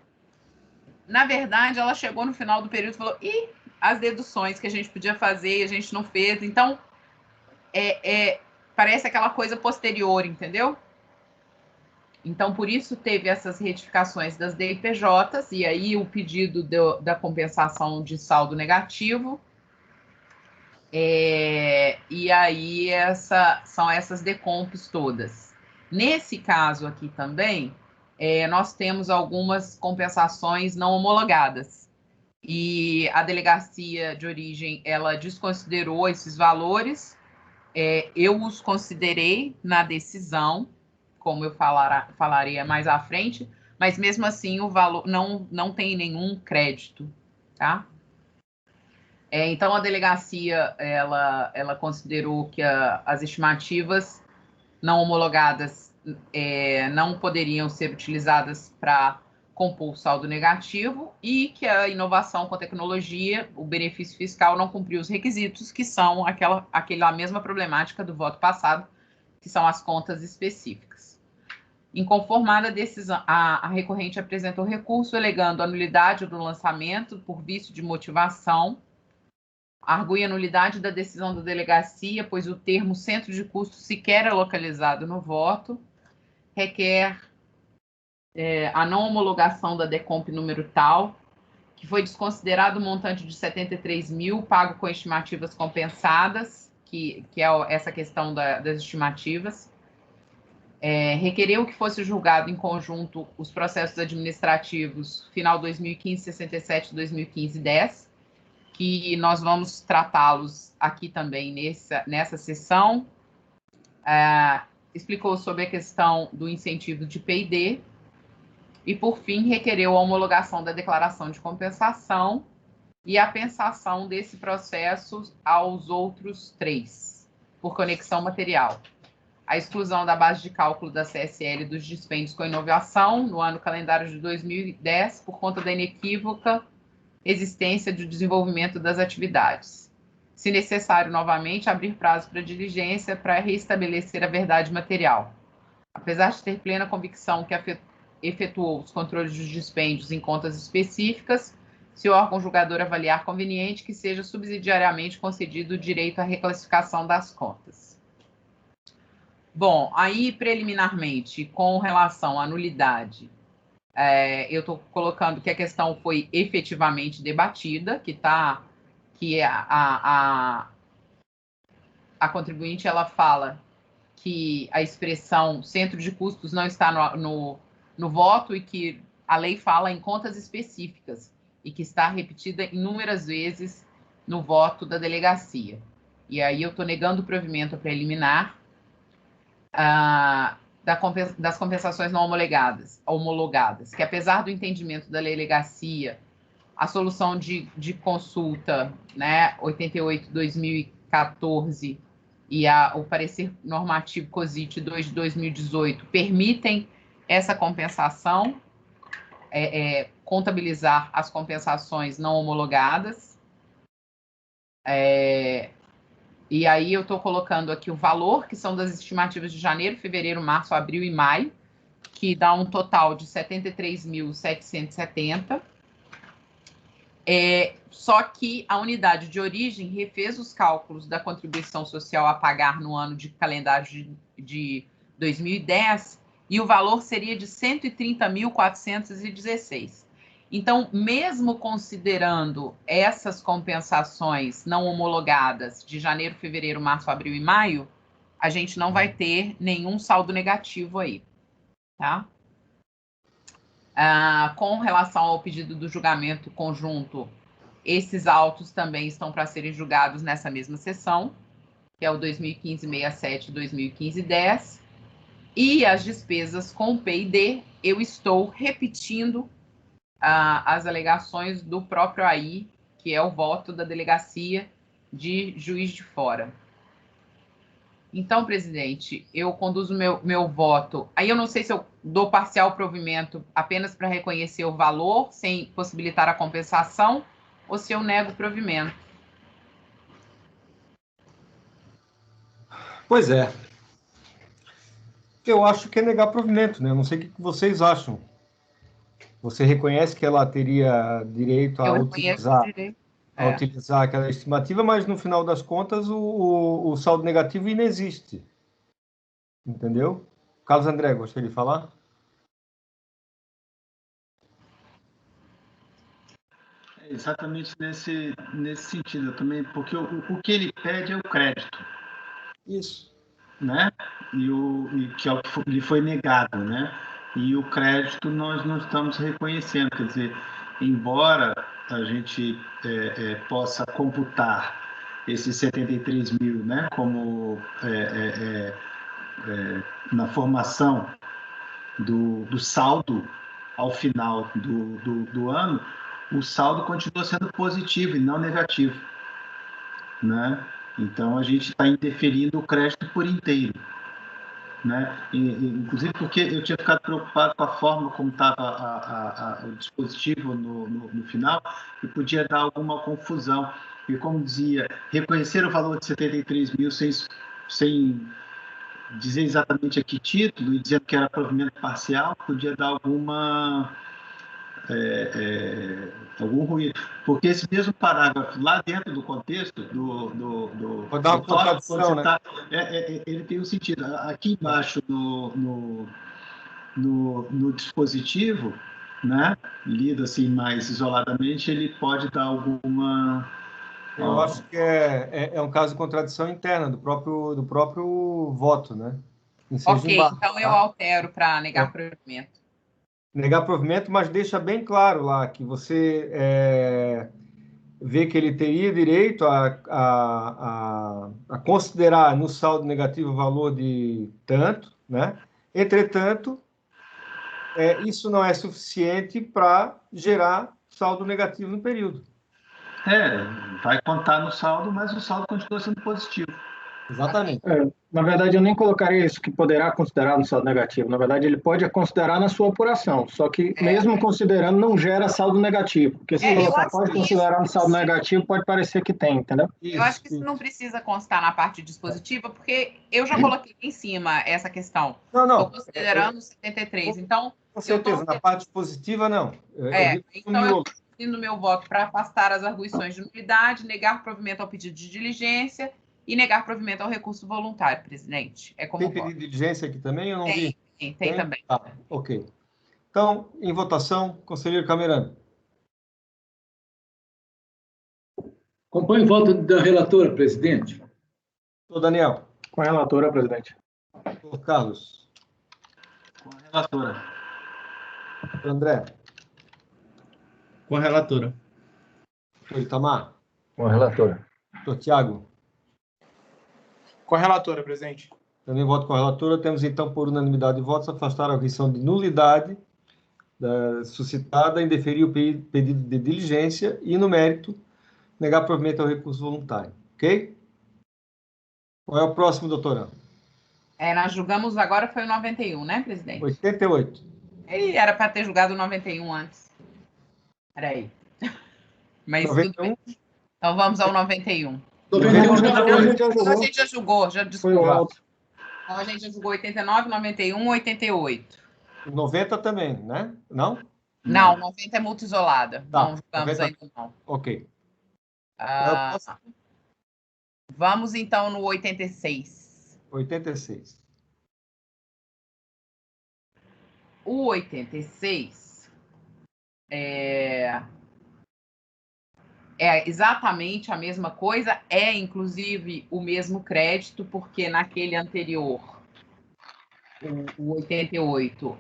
Na verdade, ela chegou no final do período e falou, as deduções que a gente podia fazer, a gente não fez. Então, parece aquela coisa posterior, entendeu? Então, por isso teve essas retificações das DIPJs, e aí o pedido da compensação de saldo negativo, e aí são essas decompes todas. Nesse caso aqui também, nós temos algumas compensações não homologadas, e a delegacia de origem, ela desconsiderou esses valores, eu os considerei na decisão, como eu falarei mais à frente, mas mesmo assim o valor não tem nenhum crédito, tá? Então a delegacia ela considerou que as estimativas não homologadas não poderiam ser utilizadas para compor o saldo negativo e que a inovação com tecnologia, o benefício fiscal, não cumpriu os requisitos, que são aquela mesma problemática do voto passado, que são as contas específicas. Inconformada a decisão, a recorrente apresentou recurso alegando a nulidade do lançamento por vício de motivação, argui a nulidade da decisão da delegacia, pois o termo centro de custo sequer é localizado no voto, requer a não homologação da DECOMP número tal, que foi desconsiderado o montante de 73 mil, pago com estimativas compensadas, que é essa questão das estimativas. Requereu que fosse julgado em conjunto os processos administrativos final 2015, 67, 2015, 10, que nós vamos tratá-los aqui também nessa sessão. Explicou sobre a questão do incentivo de P&D e, por fim, requereu a homologação da declaração de compensação e a pensação desse processo aos outros 3, por conexão material. A exclusão da base de cálculo da CSL dos dispêndios com inovação no ano calendário de 2010 por conta da inequívoca existência do desenvolvimento das atividades. Se necessário, novamente, abrir prazo para diligência para reestabelecer a verdade material. Apesar de ter plena convicção que efetuou os controles dos dispêndios em contas específicas, se o órgão julgador avaliar conveniente que seja subsidiariamente concedido o direito à reclassificação das contas. Bom, aí, preliminarmente, com relação à nulidade, eu estou colocando que a questão foi efetivamente debatida, que a contribuinte ela fala que a expressão centro de custos não está no voto e que a lei fala em contas específicas e que está repetida inúmeras vezes no voto da delegacia. E aí eu estou negando o provimento preliminar das compensações não homologadas, que apesar do entendimento da delegacia, a solução de consulta, né, 88/2014 e o parecer normativo COSIT 2 de 2018 permitem essa compensação, contabilizar as compensações não homologadas. E aí eu estou colocando aqui o valor, que são das estimativas de janeiro, fevereiro, março, abril e maio, que dá um total de 73.770. Só que a unidade de origem refez os cálculos da contribuição social a pagar no ano de calendário de 2010 e o valor seria de 130.416. Então, mesmo considerando essas compensações não homologadas de janeiro, fevereiro, março, abril e maio, a gente não vai ter nenhum saldo negativo aí, tá? Com relação ao pedido do julgamento conjunto, esses autos também estão para serem julgados nessa mesma sessão, que é o 2015-67 e 2015-10. E as despesas com P&D, eu estou repetindo as alegações do próprio AI, que é o voto da delegacia de Juiz de Fora. Então, presidente, eu conduzo meu voto. Aí eu não sei se eu dou parcial provimento apenas para reconhecer o valor, sem possibilitar a compensação, ou se eu nego o provimento. Pois é. Eu acho que é negar provimento, né? Eu não sei o que vocês acham. Você reconhece que ela teria direito a utilizar aquela estimativa, mas no final das contas o saldo negativo inexiste. Entendeu? Carlos André, gostaria de falar? Exatamente nesse sentido também, porque o que ele pede é o crédito. Isso. Né? Que é o que lhe foi negado, né? E o crédito nós não estamos reconhecendo, quer dizer, embora a gente possa computar esses 73 mil, né? Como na formação do saldo ao final do ano, o saldo continua sendo positivo e não negativo, né? Então a gente está interferindo o crédito por inteiro. Né? Inclusive porque eu tinha ficado preocupado com a forma como estava o dispositivo no final e podia dar alguma confusão. E como dizia, reconhecer o valor de 73 mil sem dizer exatamente a que título e dizendo que era provimento parcial, podia dar algum ruído, porque esse mesmo parágrafo lá dentro do contexto Pode dar uma contradição, né? ele tem um sentido. Aqui embaixo no dispositivo, né, lido assim mais isoladamente, ele pode dar alguma... Eu acho que é um caso de contradição interna do próprio voto, né? Ok, então eu altero para negar provimento. Negar provimento, mas deixa bem claro lá que você vê que ele teria direito a considerar no saldo negativo o valor de tanto, né? Entretanto, isso não é suficiente para gerar saldo negativo no período. Vai contar no saldo, mas o saldo continua sendo positivo. Exatamente. Na verdade, eu nem colocaria isso que poderá considerar no saldo negativo. Na verdade, ele pode considerar na sua apuração, só que mesmo considerando, não gera saldo negativo. Porque se colocar pode considerar no saldo negativo, pode parecer que tem, entendeu? Eu acho que isso não precisa constar na parte dispositiva, porque eu já coloquei em cima essa questão. Não. Estou considerando 73. Então, com certeza, na parte positiva, não. Então eu estou pedindo meu voto para afastar as arguições de nulidade, negar provimento ao pedido de diligência e negar provimento ao recurso voluntário, presidente. Tem pedido de diligência aqui também? Eu não vi. Tem também. Tá, ok. Então, em votação, conselheiro Camerano. Acompanhe o voto da relatora, presidente. Doutor Daniel. Com a relatora, presidente. Doutor Carlos. Com a relatora. Doutor André. Com a relatora. Doutor Itamar. Com a relatora. Doutor Tiago. Com a relatora, presidente. Também voto com a relatora. Temos, então, por unanimidade de votos, afastar a arguição de nulidade suscitada em deferir o pedido de diligência e, no mérito, negar provimento ao recurso voluntário. Ok? Qual é o próximo, doutora? Nós julgamos agora, foi o 91, né, presidente? 88. Ele era para ter julgado o 91 antes. Peraí. Mas 91? Tudo bem. Então vamos ao 91. 91 a gente já julgou, já desculpa. Então a gente já julgou 89, 91, 88. 90 também, né? Não? Não, 90 é multa isolada. Tá, não julgamos 90... ainda não. Ok. Vamos então no 86. 86. O 86 é exatamente a mesma coisa, inclusive o mesmo crédito, porque naquele anterior, o 88,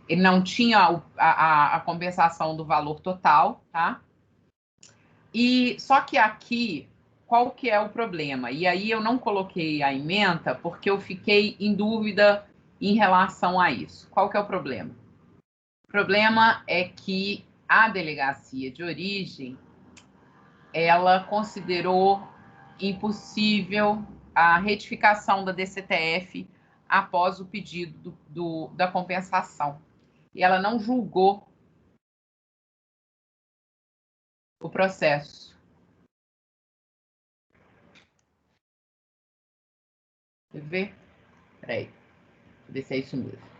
ele não tinha a compensação do valor total, tá? E só que aqui, qual que é o problema? E aí eu não coloquei a ementa porque eu fiquei em dúvida em relação a isso. Qual que é o problema? O problema é que a delegacia de origem, ela considerou impossível a retificação da DCTF após o pedido da compensação. E ela não julgou o processo. Quer ver? Peraí. Deixa eu ver se é isso mesmo.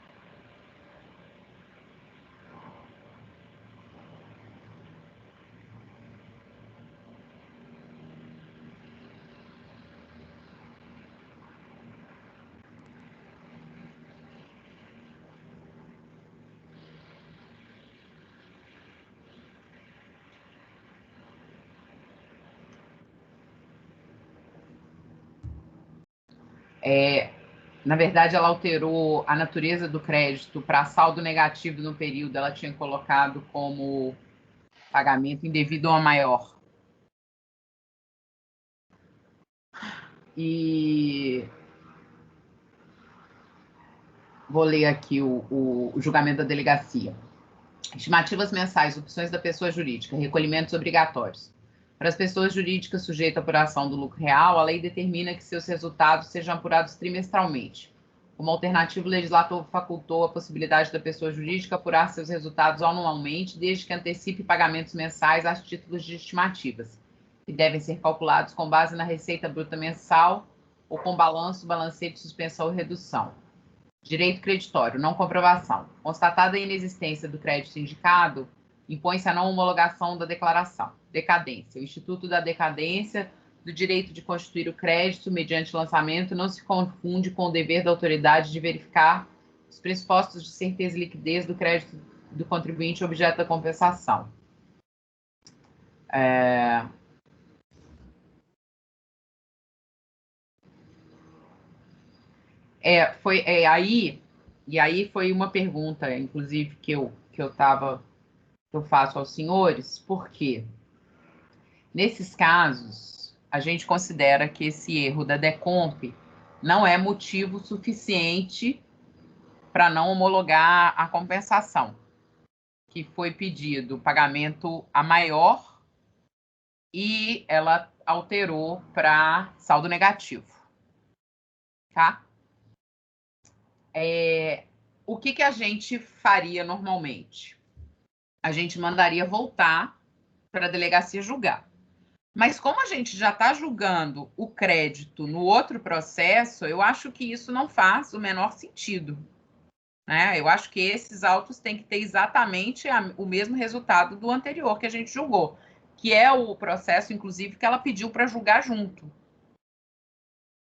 Na verdade, ela alterou a natureza do crédito para saldo negativo no período. Ela tinha colocado como pagamento indevido a maior. E vou ler aqui o julgamento da delegacia. Estimativas mensais, opções da pessoa jurídica, recolhimentos obrigatórios. Para as pessoas jurídicas sujeitas à apuração do lucro real, a lei determina que seus resultados sejam apurados trimestralmente. Como alternativa, o legislador facultou a possibilidade da pessoa jurídica apurar seus resultados anualmente, desde que antecipe pagamentos mensais a títulos de estimativas, que devem ser calculados com base na receita bruta mensal ou com balanço, balancete, suspensão ou redução. Direito creditório, não comprovação. Constatada a inexistência do crédito indicado, impõe-se a não homologação da declaração. Decadência. O Instituto da Decadência do direito de constituir o crédito mediante lançamento não se confunde com o dever da autoridade de verificar os pressupostos de certeza e liquidez do crédito do contribuinte objeto da compensação. Aí foi uma pergunta, inclusive, que eu faço aos senhores, porque nesses casos a gente considera que esse erro da DECOMP não é motivo suficiente para não homologar a compensação, que foi pedido pagamento a maior e ela alterou para saldo negativo. Tá? O que a gente faria normalmente? A gente mandaria voltar para a delegacia julgar. Mas como a gente já está julgando o crédito no outro processo, eu acho que isso não faz o menor sentido. Né? Eu acho que esses autos têm que ter exatamente o mesmo resultado do anterior que a gente julgou, que é o processo, inclusive, que ela pediu para julgar junto.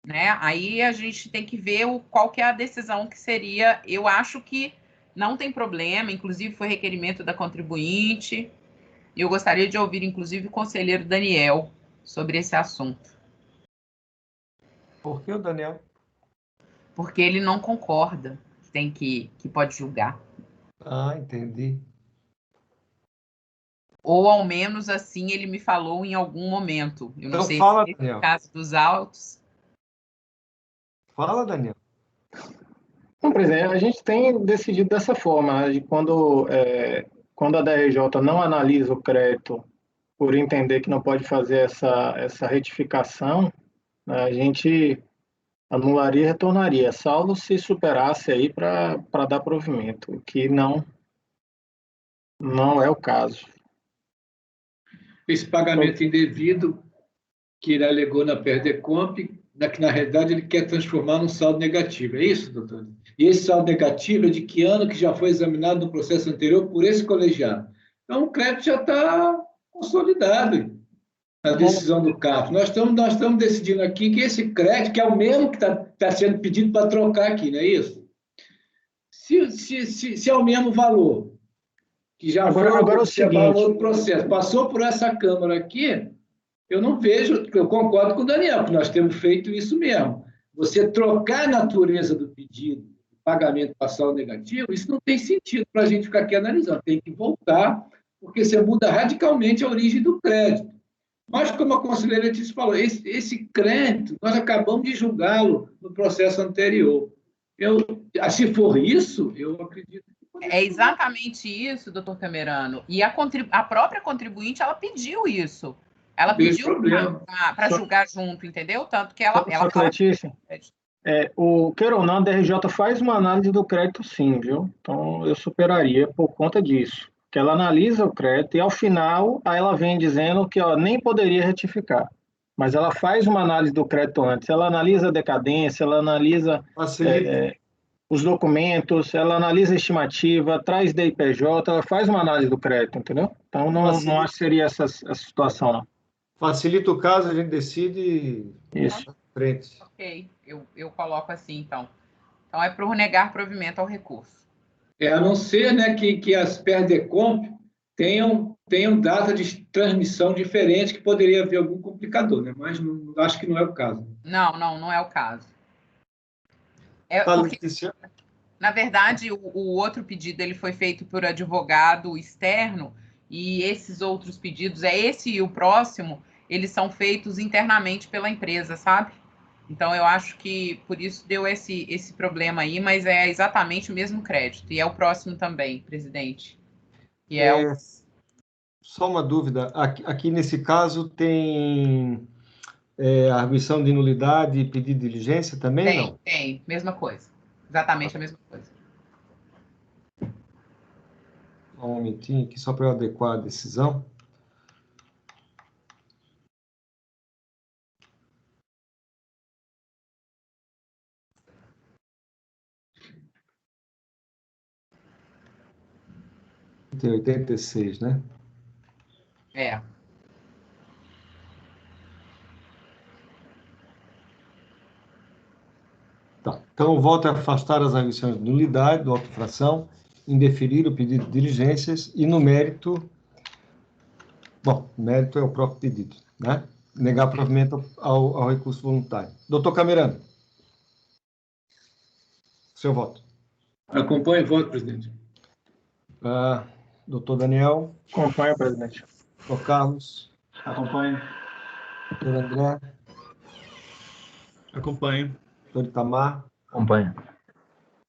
Né? Aí a gente tem que ver qual que é a decisão que seria. Eu acho que não tem problema, inclusive foi requerimento da contribuinte. E eu gostaria de ouvir, inclusive, o conselheiro Daniel sobre esse assunto. Por que o Daniel? Porque ele não concorda que pode julgar. Ah, entendi. Ou, ao menos, assim, ele me falou em algum momento. Eu não Então, sei fala, se Daniel. no caso dos autos. Fala, Daniel. Não, presidente, a gente tem decidido dessa forma, né, de quando a DRJ não analisa o crédito por entender que não pode fazer essa retificação, né, a gente anularia e retornaria, salvo se superasse aí para dar provimento, o que não é o caso. Esse pagamento indevido que ele alegou na PERDECOMP, que na realidade ele quer transformar num saldo negativo. É isso, doutor? E esse saldo negativo é de que ano que já foi examinado no processo anterior por esse colegiado. Então, o crédito já está consolidado na decisão do CAF. Nós estamos decidindo aqui que esse crédito, que é o mesmo que está sendo pedido para trocar aqui, não é isso? Se é o mesmo valor, que já agora é o seguinte, valor do processo, passou por essa Câmara aqui, eu não vejo, eu concordo com o Daniel, que nós temos feito isso mesmo. Você trocar a natureza do pedido, pagamento parcial negativo, isso não tem sentido para a gente ficar aqui analisando. Tem que voltar, porque você muda radicalmente a origem do crédito. Mas, como a conselheira Letícia falou, esse crédito, nós acabamos de julgá-lo no processo anterior. Se for isso, eu acredito que... É exatamente isso, doutor Camerano. E a própria contribuinte, ela pediu isso. Ela Vejo pediu problema. para julgar junto, entendeu? Tanto que ela Só que, Letícia, o queira ou não, a DRJ faz uma análise do crédito sim, viu? Então, eu superaria por conta disso. Que ela analisa o crédito e, ao final, aí ela vem dizendo que nem poderia retificar. Mas ela faz uma análise do crédito antes. Ela analisa a decadência, ela analisa Facilita. os documentos, ela analisa a estimativa, traz DIPJ, ela faz uma análise do crédito, entendeu? Então, não acho que seria essa situação, não. Facilita o caso, a gente decide Isso. frente. Ok, eu coloco assim, então. Então, é por negar provimento ao recurso. A não ser, né, que as PERDECOMP tenham data de transmissão diferente, que poderia haver algum complicador, né? Mas acho que não é o caso. Não é o caso. Porque, na verdade, o outro pedido ele foi feito por advogado externo e esses outros pedidos, esse e o próximo, eles são feitos internamente pela empresa, sabe? Então, eu acho que por isso deu esse problema aí, mas é exatamente o mesmo crédito. E é o próximo também, presidente. E Só uma dúvida. Aqui nesse caso tem arguição de nulidade e pedido de diligência também, não? Tem. Mesma coisa. Exatamente a mesma coisa. Um momentinho aqui, só para eu adequar a decisão. Tem 86, né? Tá. Então, o voto é afastar as arguições de nulidade do auto-infração, indeferir o pedido de diligências e, no mérito... Bom, o mérito é o próprio pedido, né? Negar provimento ao recurso voluntário. Doutor Camerano, seu voto. Acompanhe o voto, presidente. Doutor Daniel. Acompanha, presidente. Doutor Carlos. Acompanho. Doutor André. Acompanho. Doutor Itamar. Acompanho.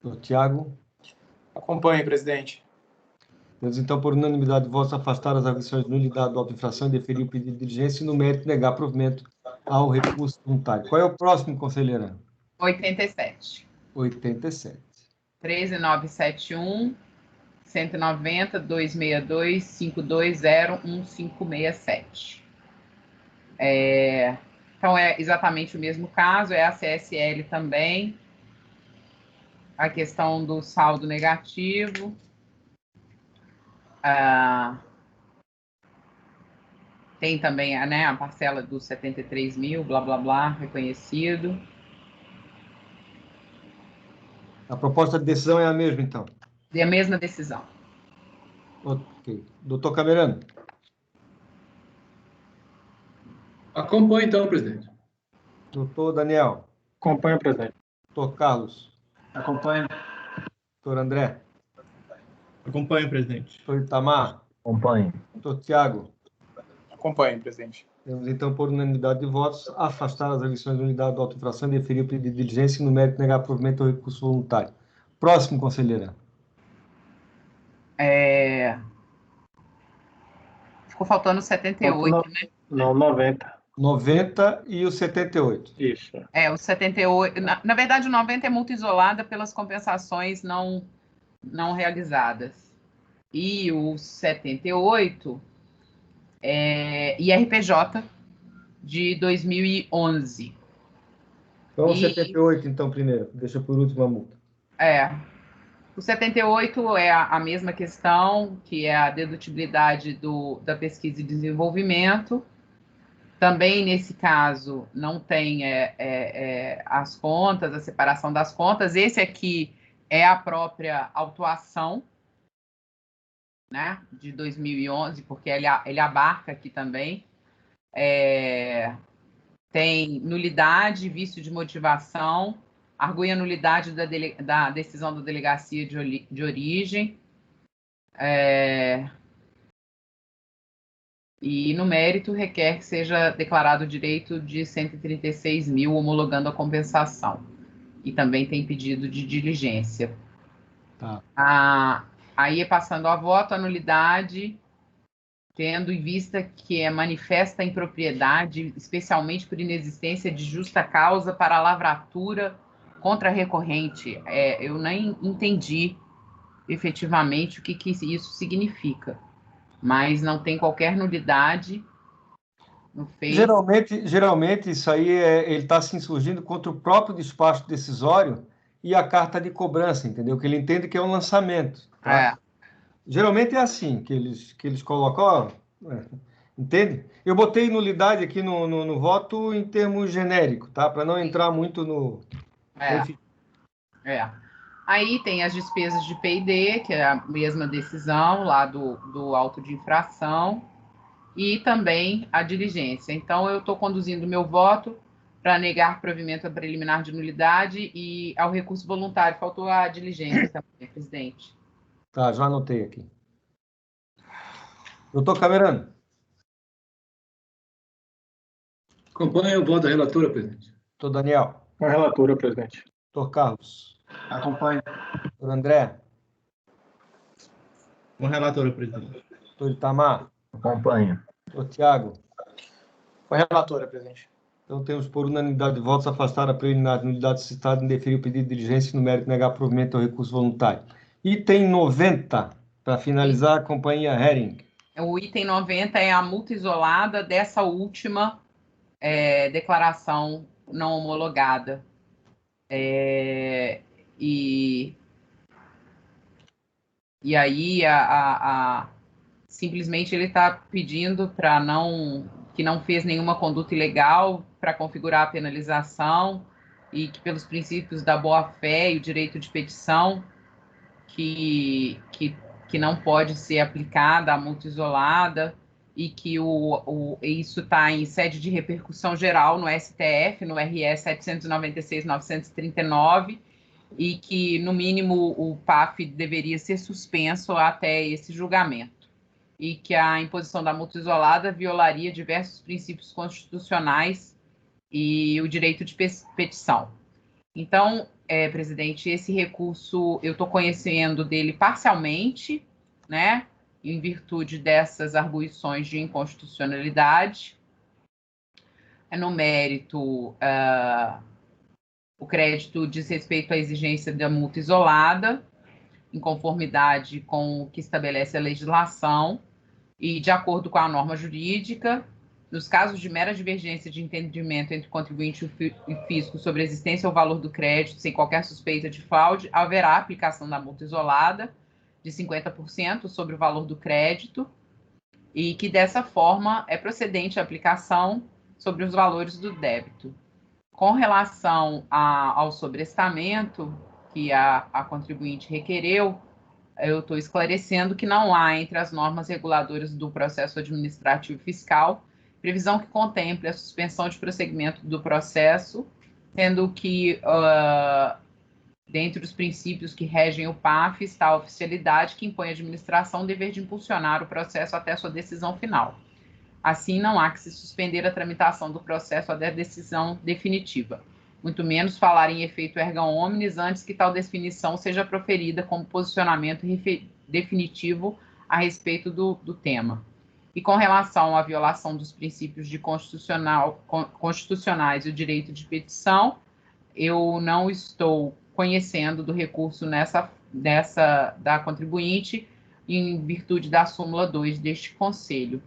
Doutor Tiago. Acompanhe, presidente. Temos, então, por unanimidade de votos, afastar as arguições de nulidade da auto-infração e deferir o pedido de diligência e, no mérito, negar provimento ao recurso voluntário. Qual é o próximo, conselheira? 87. 87. 13971, 190, 262, 520, 1567. Então, é exatamente o mesmo caso, é a CSL também. A questão do saldo negativo. Tem também a parcela dos 73 mil, blá, blá, blá, reconhecido. A proposta de decisão é a mesma, então? É a mesma decisão. Ok. Doutor Camerano. Acompanhe, então, presidente. Doutor Daniel. Acompanho, presidente. Doutor Carlos. Acompanho. Doutor André. Acompanho, presidente. Doutor Itamar. Acompanho. Doutor Tiago. Acompanhe, presidente. Temos, então, por unanimidade de votos, afastar as arguições de unidade de auto-infração e deferir o pedido de diligência e, no mérito, negar provimento ao recurso voluntário. Próximo, conselheira. Ficou faltando 78, né? Não, 90. 90 e o 78. Isso. O 78... Na verdade, o 90 é multa isolada pelas compensações não realizadas. E o 78 é IRPJ de 2011. Então, o 78, então, primeiro. Deixa por último a multa. O 78 é a mesma questão, que é a dedutibilidade da pesquisa e desenvolvimento. Também, nesse caso, não tem as contas, a separação das contas. Esse aqui é a própria autuação, né, de 2011, porque ele abarca aqui também. Tem nulidade, vício de motivação, argui a nulidade da decisão da delegacia de origem. E, no mérito, requer que seja declarado o direito de 136 mil, homologando a compensação. E também tem pedido de diligência. Tá. Aí, passando a voto, a nulidade tendo em vista que é manifesta impropriedade, especialmente por inexistência de justa causa para a lavratura contra recorrente. Eu nem entendi efetivamente o que isso significa, mas não tem qualquer nulidade no feito. Geralmente isso aí ele está se insurgindo contra o próprio despacho decisório e a carta de cobrança, entendeu? Que ele entende que é um lançamento. Tá? Geralmente é assim que eles colocam, ó, entende? Eu botei nulidade aqui no voto em termos genéricos, tá? Para não entrar muito no... Enfim. Aí tem as despesas de P&D, que é a mesma decisão lá do auto de infração, e também a diligência. Então, eu estou conduzindo o meu voto para negar provimento preliminar de nulidade e ao recurso voluntário. Faltou a diligência também, presidente. Tá, já anotei aqui. Doutor Camerano. Acompanho o voto da relatora, presidente. Doutor Daniel. Com a relatora, presidente. Doutor Carlos. Acompanho. Doutor André. Com a relatora, presidente. Doutor Itamar. Acompanho. Doutor Tiago. Com a relatora, presidente. Então, temos por unanimidade de votos afastar a preliminar de nulidade suscitada em deferir o pedido de diligência no mérito negar provimento ao recurso voluntário. Item 90, para finalizar, a companhia Hering. O item 90 é a multa isolada dessa última declaração não homologada. E aí, simplesmente ele está pedindo para que não fez nenhuma conduta ilegal para configurar a penalização e que, pelos princípios da boa-fé e o direito de petição, que não pode ser aplicada a multa isolada e que isso está em sede de repercussão geral no STF, no RS 796/939, e que, no mínimo, o PAF deveria ser suspenso até esse julgamento, e que a imposição da multa isolada violaria diversos princípios constitucionais e o direito de petição. Então, presidente, esse recurso eu estou conhecendo dele parcialmente, né, em virtude dessas arguições de inconstitucionalidade. No mérito, o crédito diz respeito à exigência da multa isolada, em conformidade com o que estabelece a legislação e de acordo com a norma jurídica. Nos casos de mera divergência de entendimento entre o contribuinte e o fisco sobre a existência ou valor do crédito, sem qualquer suspeita de fraude, haverá aplicação da multa isolada de 50% sobre o valor do crédito e que, dessa forma, é procedente a aplicação sobre os valores do débito. Com relação ao sobrestamento que a contribuinte requereu, eu estou esclarecendo que não há entre as normas reguladoras do processo administrativo fiscal previsão que contemple a suspensão de prosseguimento do processo, sendo que, dentre os princípios que regem o PAF, está a oficialidade, que impõe à administração o dever de impulsionar o processo até sua decisão final. Assim, não há que se suspender a tramitação do processo até a decisão definitiva, muito menos falar em efeito erga omnes antes que tal definição seja proferida como posicionamento definitivo a respeito do tema. E com relação à violação dos princípios constitucionais e o direito de petição, eu não estou conhecendo do recurso da contribuinte em virtude da súmula 2 deste Conselho.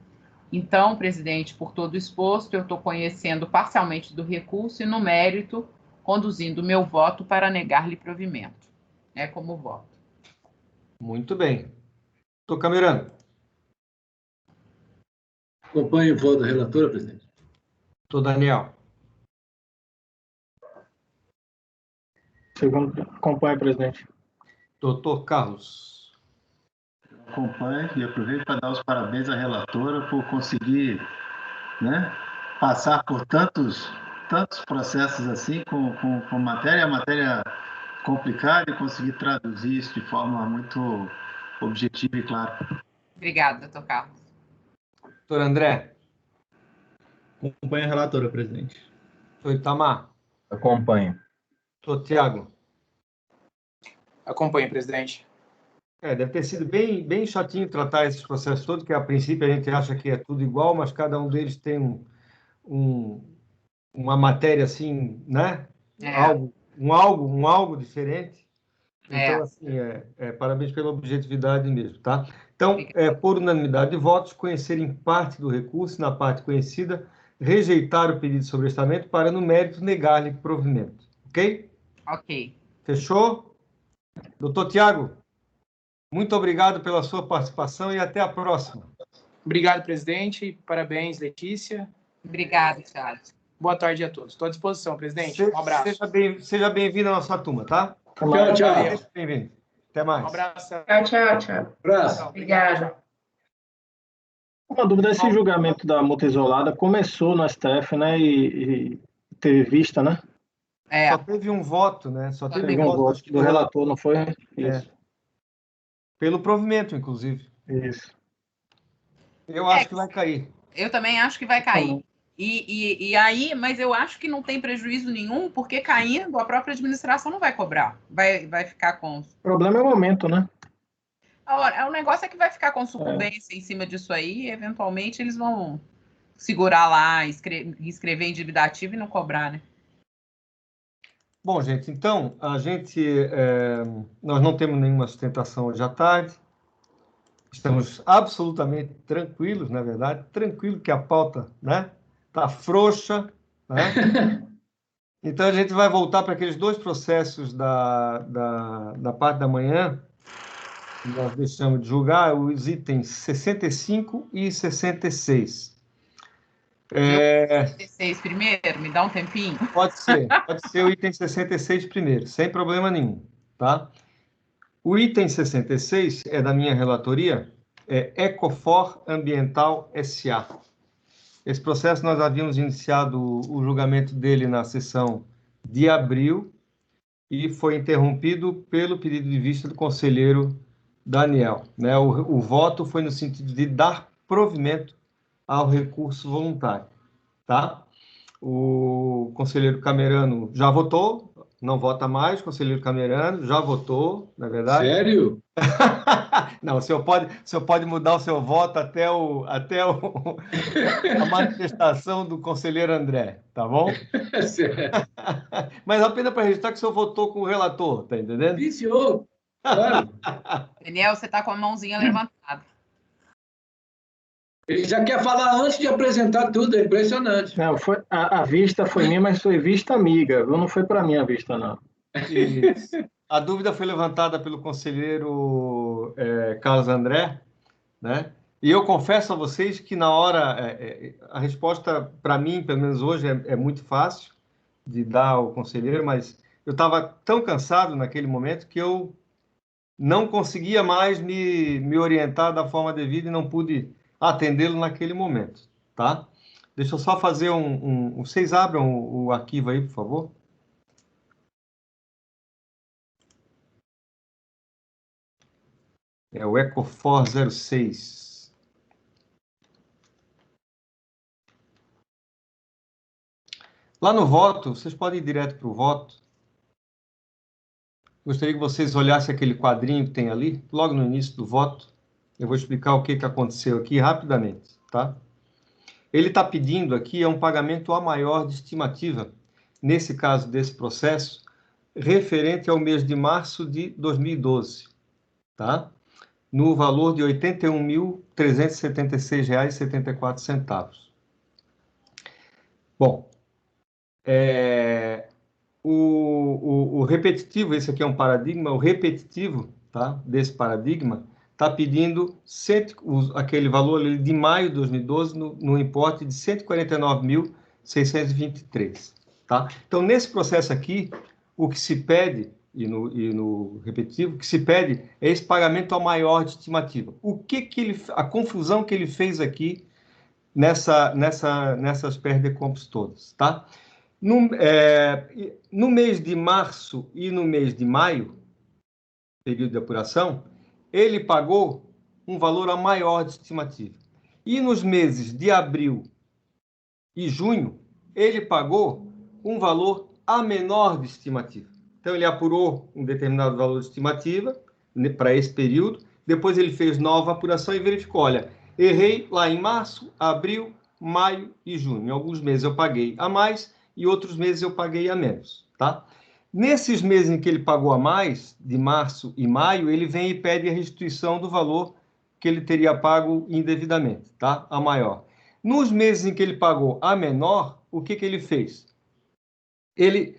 Então, presidente, por todo o exposto, eu estou conhecendo parcialmente do recurso e, no mérito, conduzindo o meu voto para negar-lhe provimento. Como voto. Muito bem. Doutor Camerano. Acompanho o voto da relatora, presidente. Doutor Daniel. Acompanho, presidente. Doutor Carlos. Acompanho e aproveito para dar os parabéns à relatora por conseguir, né, passar por tantos processos assim com matéria complicada e conseguir traduzir isso de forma muito objetiva e clara. Obrigada, doutor Carlos. Doutor André. Acompanho a relatora, presidente. Doutor Itamar. Acompanho. Doutor Tiago. Acompanho, presidente. Deve ter sido bem chatinho tratar esses processos todos, que a princípio a gente acha que é tudo igual, mas cada um deles tem uma matéria assim, né? Algo diferente. Então, assim, parabéns pela objetividade mesmo, tá? Então, por unanimidade de votos, conhecer em parte do recurso, na parte conhecida, rejeitar o pedido de sobrestamento para, no mérito, negar-lhe provimento. Ok? Ok. Fechou? Doutor Tiago, muito obrigado pela sua participação e até a próxima. Obrigado, presidente. Parabéns, Letícia. Obrigado, Thiago. Boa tarde a todos. Estou à disposição, presidente. Um abraço. Seja bem-vindo à nossa turma, tá? Tchau, tchau. Bem-vindo. Até mais. Um abraço. Tchau. Abraço. Obrigada. Uma dúvida, esse julgamento da multa isolada começou no STF, né? E teve vista, né? Só teve um voto, né? Só teve um voto do relator, não foi? Isso. Pelo provimento, inclusive. Isso. Eu acho que vai cair. Eu também acho que vai cair. E aí, mas eu acho que não tem prejuízo nenhum, porque caindo, a própria administração não vai cobrar. Vai ficar com... O problema é o aumento, né? Agora, o negócio é que vai ficar com sucumbência em cima disso aí, e eventualmente eles vão segurar lá, inscrever em dívida ativa e não cobrar, né? Bom, gente, então, nós não temos nenhuma sustentação hoje à tarde. Estamos absolutamente tranquilos, na verdade. Tranquilo que a pauta, né, tá frouxa, né? Então, a gente vai voltar para aqueles dois processos da parte da manhã, que nós deixamos de julgar, os itens 65 e 66. 66 primeiro, me dá um tempinho. Pode ser o item 66 primeiro, sem problema nenhum, tá? O item 66 é da minha relatoria, é Ecofor Ambiental S.A. Esse processo nós havíamos iniciado o julgamento dele na sessão de abril e foi interrompido pelo pedido de vista do conselheiro Daniel, né? O voto foi no sentido de dar provimento ao recurso voluntário, tá? O conselheiro Camerano já votou, não vota mais, o conselheiro Camerano já votou, na verdade. Sério? Não, o senhor pode mudar o seu voto até a manifestação do conselheiro André, tá bom? Certo. Mas apenas para registrar que o senhor votou com o relator, tá entendendo? Sim, senhor. Claro. Daniel, você está com a mãozinha levantada. Ele já quer falar antes de apresentar tudo, é impressionante. Não, a vista foi minha, mas foi vista amiga, viu? Não foi para mim a vista, não. Isso. A dúvida foi levantada pelo conselheiro Carlos André, né? E eu confesso a vocês que na hora, a resposta para mim, pelo menos hoje, é muito fácil de dar ao conselheiro, mas eu estava tão cansado naquele momento que eu não conseguia mais me orientar da forma devida e não pude atendê-lo naquele momento, tá? Deixa eu só fazer vocês abram o arquivo aí, por favor. É o Ecofor 06. Lá no voto, vocês podem ir direto para o voto. Gostaria que vocês olhassem aquele quadrinho que tem ali, logo no início do voto. Eu vou explicar o que aconteceu aqui rapidamente, tá? Ele está pedindo aqui um pagamento a maior de estimativa, nesse caso desse processo, referente ao mês de março de 2012, tá? No valor de R$ 81.376,74. Bom, o repetitivo, esse aqui é um paradigma, o repetitivo, tá, desse paradigma está pedindo aquele valor ali de maio de 2012 no importe de 149.623, tá? Então, nesse processo aqui, o que se pede, e no repetitivo, o que se pede é esse pagamento ao maior de estimativa. A confusão que ele fez aqui nessas perdecompras todas, tá? No mês de março e no mês de maio, período de apuração, ele pagou um valor a maior de estimativa. E nos meses de abril e junho, ele pagou um valor a menor de estimativa. Então, ele apurou um determinado valor de estimativa, para esse período. Depois ele fez nova apuração e verificou, olha, errei lá em março, abril, maio e junho. Em alguns meses eu paguei a mais e outros meses eu paguei a menos, tá? Nesses meses em que ele pagou a mais, de março e maio, ele vem e pede a restituição do valor que ele teria pago indevidamente, tá? A maior. Nos meses em que ele pagou a menor, o que ele fez? Ele,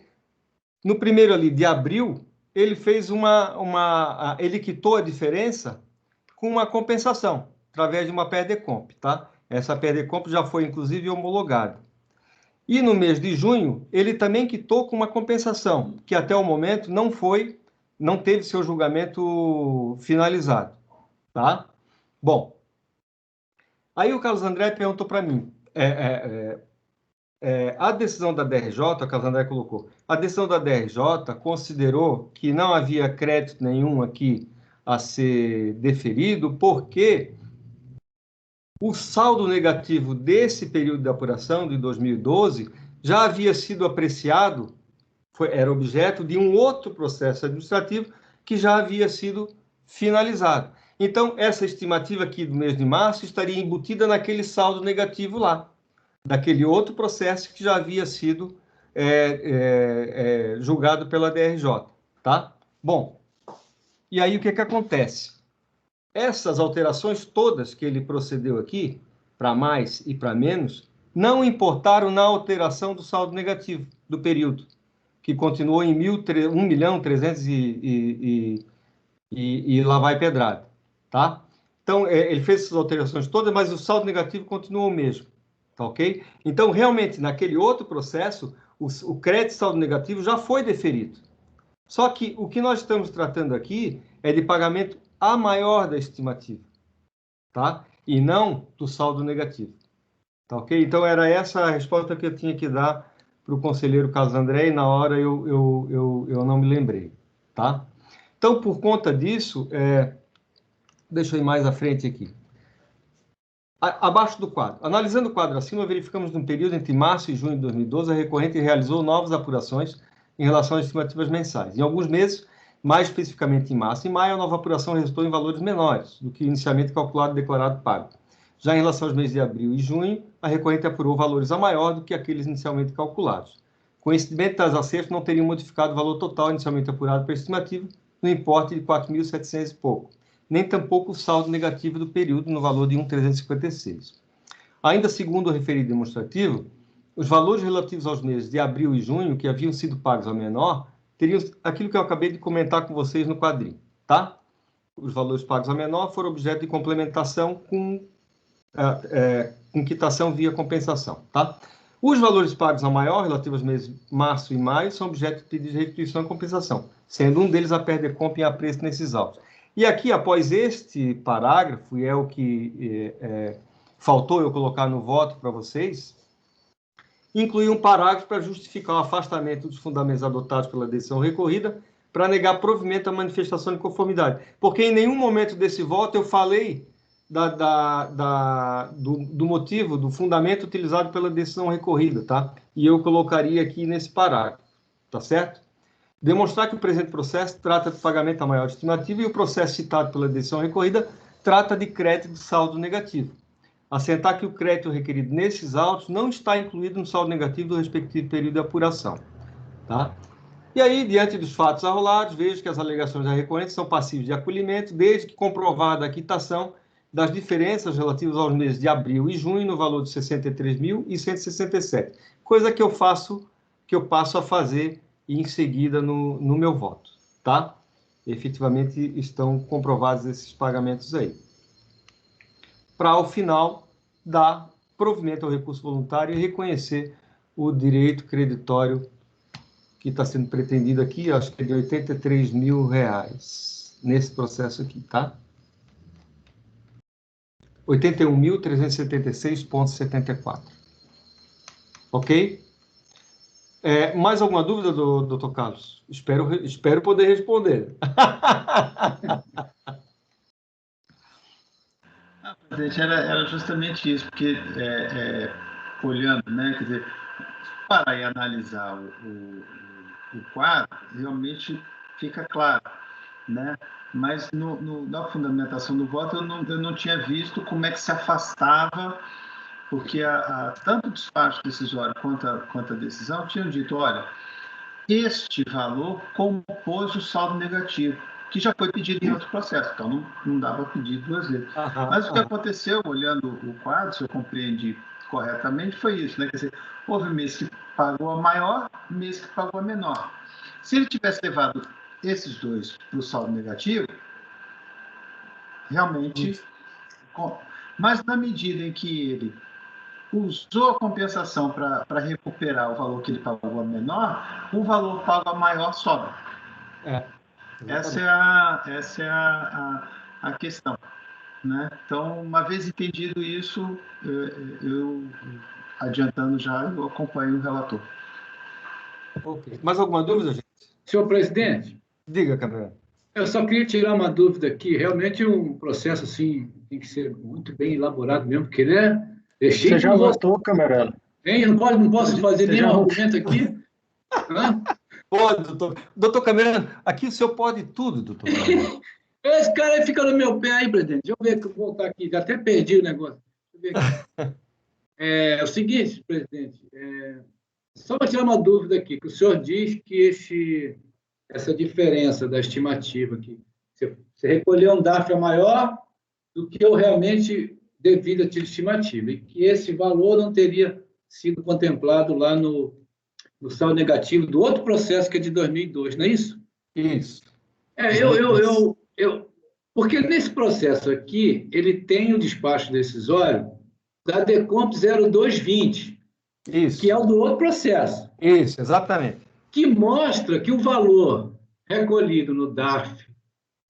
no primeiro ali de abril, ele fez ele quitou a diferença com uma compensação, através de uma PERDECOMP, tá? Essa PERDECOMP já foi, inclusive, homologada. E no mês de junho, ele também quitou com uma compensação, que até o momento não teve seu julgamento finalizado, tá? Bom, aí o Carlos André perguntou para mim, a decisão da DRJ, o Carlos André colocou, a decisão da DRJ considerou que não havia crédito nenhum aqui a ser deferido, porque o saldo negativo desse período de apuração, de 2012, já havia sido apreciado, era objeto de um outro processo administrativo que já havia sido finalizado. Então, essa estimativa aqui do mês de março estaria embutida naquele saldo negativo lá, daquele outro processo que já havia sido julgado pela DRJ, tá? Bom, e aí o que acontece? Essas alterações todas que ele procedeu aqui, para mais e para menos, não importaram na alteração do saldo negativo do período, que continuou em 1.300.000 e lá vai pedrada, tá? Então, ele fez essas alterações todas, mas o saldo negativo continuou o mesmo, tá ok? Então, realmente, naquele outro processo, o crédito saldo negativo já foi deferido. Só que o que nós estamos tratando aqui é de pagamento a maior da estimativa, tá? E não do saldo negativo, tá ok? Então, era essa a resposta que eu tinha que dar para o conselheiro Carlos André e na hora eu não me lembrei, tá? Então, por conta disso, deixa eu ir mais à frente aqui. Abaixo do quadro. Analisando o quadro acima, verificamos no período entre março e junho de 2012, a recorrente realizou novas apurações em relação às estimativas mensais. Em alguns meses, mais especificamente em março e maio, a nova apuração resultou em valores menores do que inicialmente calculado e declarado pago. Já em relação aos meses de abril e junho, a recorrente apurou valores a maior do que aqueles inicialmente calculados. Coincidentemente, tais acertos não teriam modificado o valor total inicialmente apurado pela estimativa, no importe de 4.700 e pouco, nem tampouco o saldo negativo do período no valor de 1.356. Ainda segundo o referido demonstrativo, os valores relativos aos meses de abril e junho, que haviam sido pagos a menor, teriam aquilo que eu acabei de comentar com vocês no quadrinho, tá? Os valores pagos a menor foram objeto de complementação com quitação via compensação, tá? Os valores pagos a maior, relativos aos meses março e maio, são objeto de pedido de restituição e compensação, sendo um deles a PERDECOMP em apreço nesses autos. E aqui, após este parágrafo, e é o que faltou eu colocar no voto para vocês, incluir um parágrafo para justificar o afastamento dos fundamentos adotados pela decisão recorrida para negar provimento à manifestação de conformidade. Porque em nenhum momento desse voto eu falei do motivo, do fundamento utilizado pela decisão recorrida, tá? E eu colocaria aqui nesse parágrafo, tá certo? Demonstrar que o presente processo trata de pagamento a maior estimativa e o processo citado pela decisão recorrida trata de crédito de saldo negativo. Assentar que o crédito requerido nesses autos não está incluído no saldo negativo do respectivo período de apuração, tá? E aí, diante dos fatos arrolados, vejo que as alegações da recorrente são passíveis de acolhimento, desde que comprovada a quitação das diferenças relativas aos meses de abril e junho no valor de 63.167, coisa que eu passo a fazer em seguida no meu voto, tá? Efetivamente estão comprovados esses pagamentos aí. Para, ao final, dar provimento ao recurso voluntário e reconhecer o direito creditório que está sendo pretendido aqui, acho que é de R$83 mil, nesse processo aqui, tá? 81.376,74. Ok? Mais alguma dúvida, doutor Carlos? Espero poder responder. Presidente, era justamente isso, porque olhando, né, quer dizer, para analisar o quadro, realmente fica claro né? Mas na fundamentação do voto eu não tinha visto como é que se afastava, porque tanto o despacho decisório quanto a decisão tinham dito, olha, este valor compôs o saldo negativo, que já foi pedido em outro processo, então não dá para pedir duas vezes. Mas o que aconteceu, olhando o quadro, se eu compreendi corretamente, foi isso, né? Quer dizer, houve mês que pagou a maior, mês que pagou a menor. Se ele tivesse levado esses dois para o saldo negativo, realmente... Mas na medida em que ele usou a compensação para recuperar o valor que ele pagou a menor, o valor pago a maior sobra. Essa é a questão, né? Então, uma vez entendido isso, eu adiantando já, eu acompanho o relator. Ok. Mais alguma dúvida, gente? Senhor presidente, Diga, Cabrera. eu só queria tirar uma dúvida aqui. Realmente um processo assim tem que ser muito bem elaborado mesmo, porque né? Você já votou, Camarano? Hein? Não posso fazer nenhum argumento aqui? Pode, doutor. Doutor Camerano, aqui o senhor pode tudo, doutor Camerano. Esse cara aí fica no meu pé aí, presidente. Deixa eu ver que eu vou voltar aqui. Já até perdi o negócio. Deixa eu ver aqui. É o seguinte, presidente. Só para tirar uma dúvida aqui, que o senhor diz que essa diferença da estimativa, que você recolheu um DARF maior do que eu realmente devido à estimativa, e que esse valor não teria sido contemplado lá no saldo negativo do outro processo que é de 2002, não é isso? Isso. Porque nesse processo aqui, ele tem o despacho decisório da Decomp 0220, isso, que é o do outro processo. Isso, exatamente. Que mostra que o valor recolhido no DARF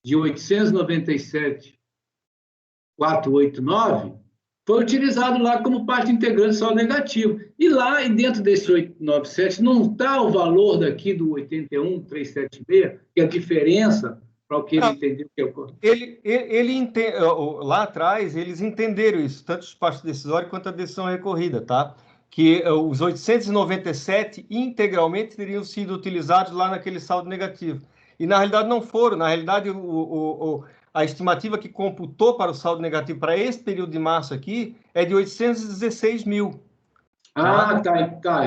de 897.489 foi utilizado lá como parte integrante do saldo negativo. E lá, e dentro desse 897, não está o valor daqui do 81.376, que é a diferença para o que ele entendeu que é o... Lá atrás, eles entenderam isso, tanto o despacho decisório quanto a decisão recorrida, tá? Que os 897 integralmente teriam sido utilizados lá naquele saldo negativo. E, na realidade, não foram. Na realidade, a estimativa que computou para o saldo negativo para esse período de março aqui é de 816 mil. Tá.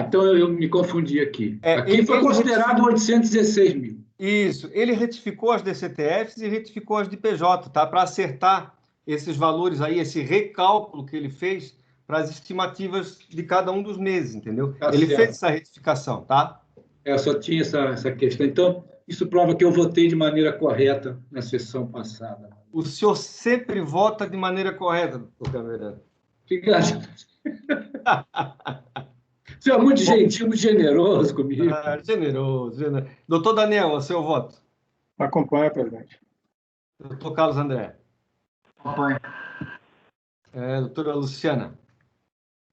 Então eu me confundi aqui. Aqui foi considerado 816 mil. Isso. Ele retificou as DCTFs e retificou as de PJ, tá? Para acertar esses valores aí, esse recálculo que ele fez para as estimativas de cada um dos meses, entendeu? Ele fez essa retificação, tá? Só tinha essa questão. Então, isso prova que eu votei de maneira correta na sessão passada. O senhor sempre vota de maneira correta, doutor Camerano. Obrigado. O senhor é muito gentil, muito generoso comigo. Generoso. Doutor Daniel, o seu voto? Acompanha, presidente. Doutor Carlos André? Acompanha. Doutora Luciana?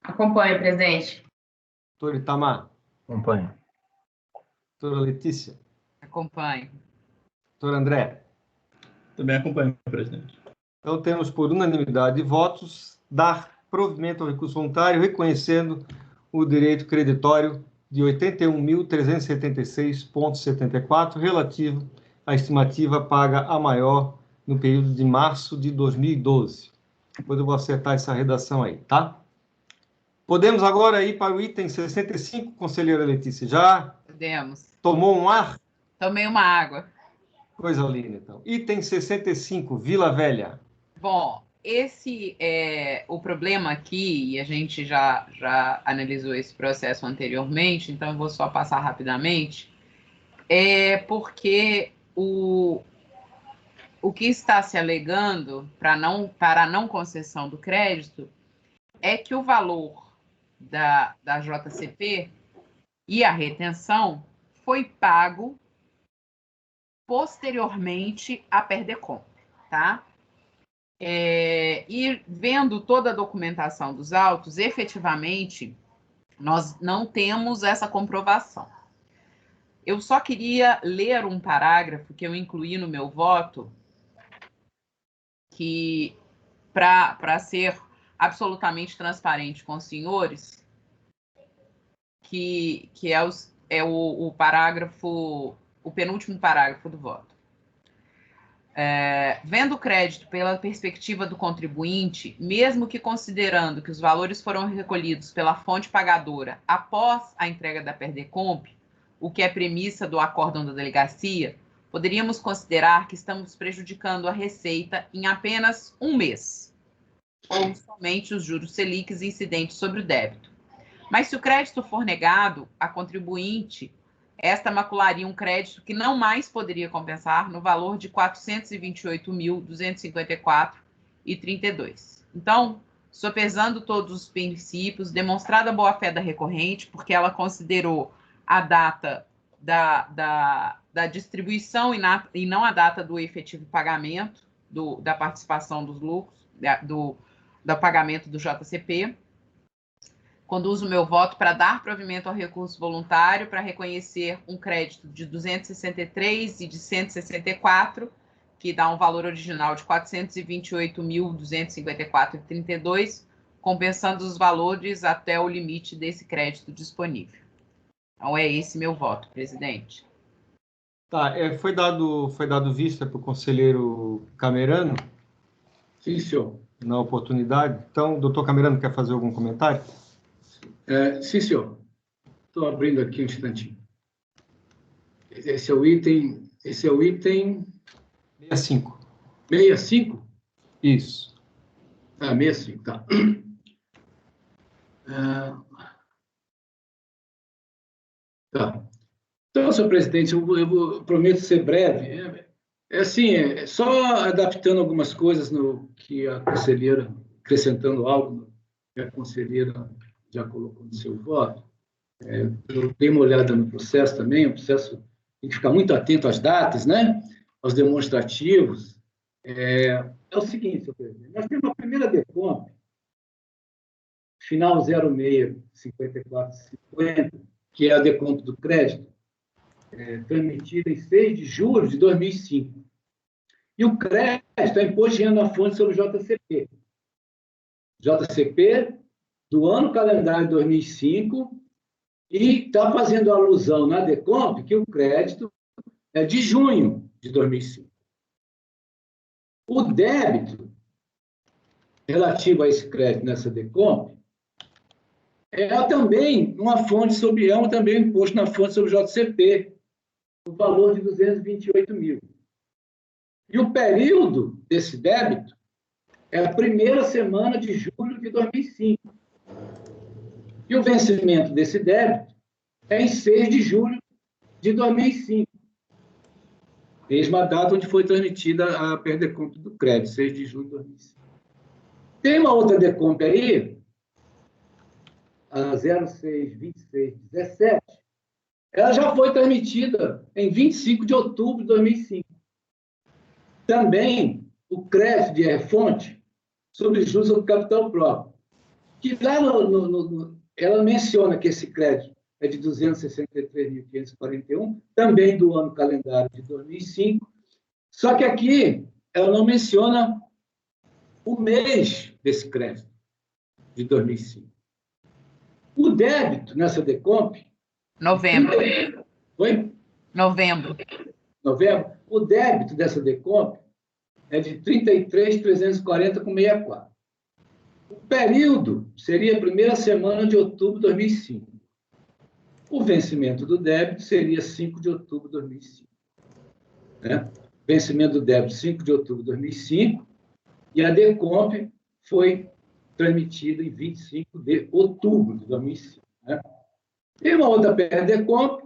Acompanha, presidente. Doutor Itamar? Acompanha. Doutora Letícia? Acompanho. Doutor André? Também acompanho, presidente. Então, temos por unanimidade de votos dar provimento ao recurso voluntário, reconhecendo o direito creditório de 81.376,74, relativo à estimativa paga a maior no período de março de 2012. Depois eu vou acertar essa redação aí, tá? Podemos agora ir para o item 65, conselheira Letícia. Já Podemos. Tomou um ar? Tomei uma água. Coisa linda, então. Item 65, Vila Velha. Bom, esse é o problema aqui, e a gente já analisou esse processo anteriormente, então eu vou só passar rapidamente, porque o que está se alegando para a não concessão do crédito é que o valor da JCP e a retenção foi pago posteriormente à Perdecomp, tá? E vendo toda a documentação dos autos, efetivamente, nós não temos essa comprovação. Eu só queria ler um parágrafo que eu incluí no meu voto, que, para ser absolutamente transparente com os senhores, que é o parágrafo, o penúltimo parágrafo do voto. Vendo o crédito pela perspectiva do contribuinte, mesmo que considerando que os valores foram recolhidos pela fonte pagadora após a entrega da Perdecomp, o que é premissa do acórdão da delegacia, poderíamos considerar que estamos prejudicando a receita em apenas um mês, ou somente os juros Selics incidentes sobre o débito. Mas se o crédito for negado a contribuinte, esta macularia um crédito que não mais poderia compensar no valor de R$ 428.254,32. Então, sopesando todos os princípios, demonstrada a boa-fé da recorrente, porque ela considerou a data da distribuição e não a data do efetivo pagamento, da participação dos lucros, do pagamento do JCP, conduzo o meu voto para dar provimento ao recurso voluntário para reconhecer um crédito de 263 e de 164, que dá um valor original de 428.254,32, compensando os valores até o limite desse crédito disponível. Então, é esse meu voto, presidente. Tá, foi dado vista para o conselheiro Camerano? Sim, senhor. Na oportunidade. Então, doutor Camerano, quer fazer algum comentário? Sim, senhor. Estou abrindo aqui um instantinho. Esse é o item 65. 65? Isso. 65, tá. Tá. Então, senhor presidente, eu prometo ser breve. Só adaptando algumas coisas no que a conselheira, acrescentando algo que a conselheira já colocou no seu voto. Eu dei uma olhada no processo também, o processo tem que ficar muito atento às datas, né? Aos demonstrativos. É o seguinte, senhor presidente, nós temos a primeira DECOMP, final 06-5450, que é a DECOMP do crédito, transmitida em 6 de julho de 2005. E o crédito é imposto de renda na fonte sobre o JCP. JCP do ano calendário 2005, e está fazendo alusão na DECOMP que o crédito é de junho de 2005. O débito relativo a esse crédito nessa DECOMP também também um imposto na fonte sobre o JCP, o valor de 228 mil. E o período desse débito é a primeira semana de julho de 2005. E o vencimento desse débito é em 6 de julho de 2005. Mesma data onde foi transmitida a Perdecomp do crédito, 6 de julho de 2005. Tem uma outra DECOMP aí, a 062617, ela já foi transmitida em 25 de outubro de 2005. Também o crédito de fonte sobre juros sobre capital próprio, que lá ela menciona que esse crédito é de 263.541, também do ano calendário de 2005, só que aqui ela não menciona o mês desse crédito, de 2005. O débito nessa DECOMP... Novembro. Oi? Novembro. O débito dessa DECOMP é de 33.340,64. O período seria a primeira semana de outubro de 2005. O vencimento do débito seria 5 de outubro de 2005. Né? Vencimento do débito 5 de outubro de 2005, e a DECOMP foi transmitida em 25 de outubro de 2005. Né? Tem uma outra PRDECOMP,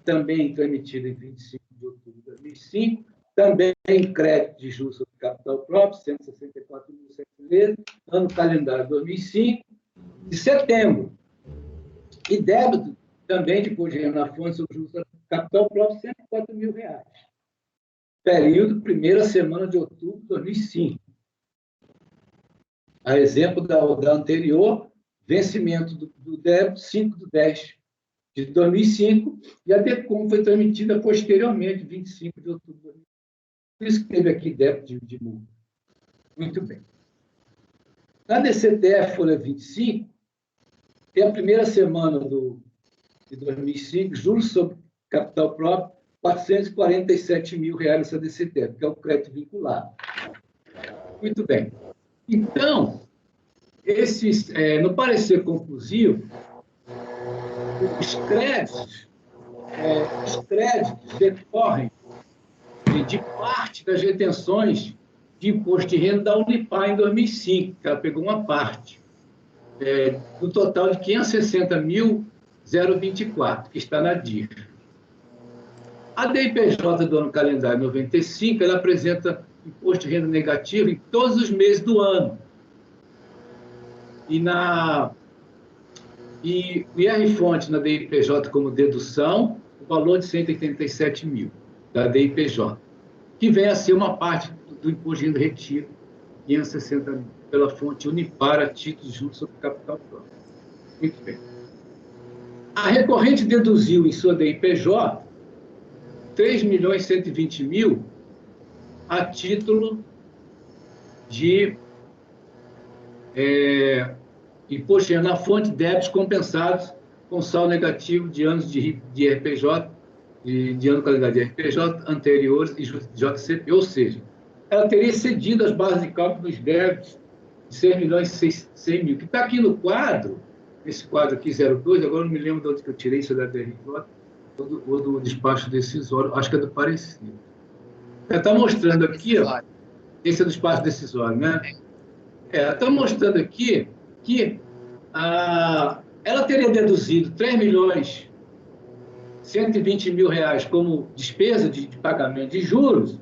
também transmitida em 25 de outubro de 2005, também crédito de juros sobre capital próprio, 164.100 vezes, ano calendário 2005, de setembro. E débito também de imposto de renda na fonte sobre juros sobre capital próprio, R$ 104.000. Período, primeira semana de outubro de 2005. A exemplo da anterior, vencimento do débito, 5 de 10 de 2005, e a DECOM foi transmitida posteriormente, 25 de outubro de 2005. Por isso que teve aqui débito de multa. Muito bem. Na DCTF, folha 25, tem a primeira semana de 2005, juros sobre capital próprio, 447 mil reais nessa DCTF, que é o crédito vinculado. Muito bem. Então, no parecer conclusivo, os créditos decorrem de parte das retenções de imposto de renda da Unipar em 2005, que ela pegou uma parte, do total de 560.024, que está na DIR. A DIPJ do ano calendário 95, ela apresenta imposto de renda negativo em todos os meses do ano. E o IR-fonte na DIPJ como dedução, o valor de 187 mil da DIPJ, que vem a ser uma parte do imposto de renda retido, 560 mil, pela fonte Unipar a título de juros sobre capital próprio. Muito bem. A recorrente deduziu em sua DIPJ 3.120.000 a título de imposto de renda na fonte de débitos compensados com saldo negativo de anos de RPJ, de ano calendário de RPJ anteriores e JCP, ou seja, ela teria excedido as bases de cálculo dos débitos de 6.100.000, que está aqui no quadro, esse quadro aqui, 02, agora não me lembro de onde que eu tirei isso da DRJ, ou do despacho decisório, acho que é do parecido. Ela está mostrando aqui, ó, esse é do despacho decisório, né? Ela está mostrando aqui que ela teria deduzido 3.120.000 reais como despesa de pagamento de juros,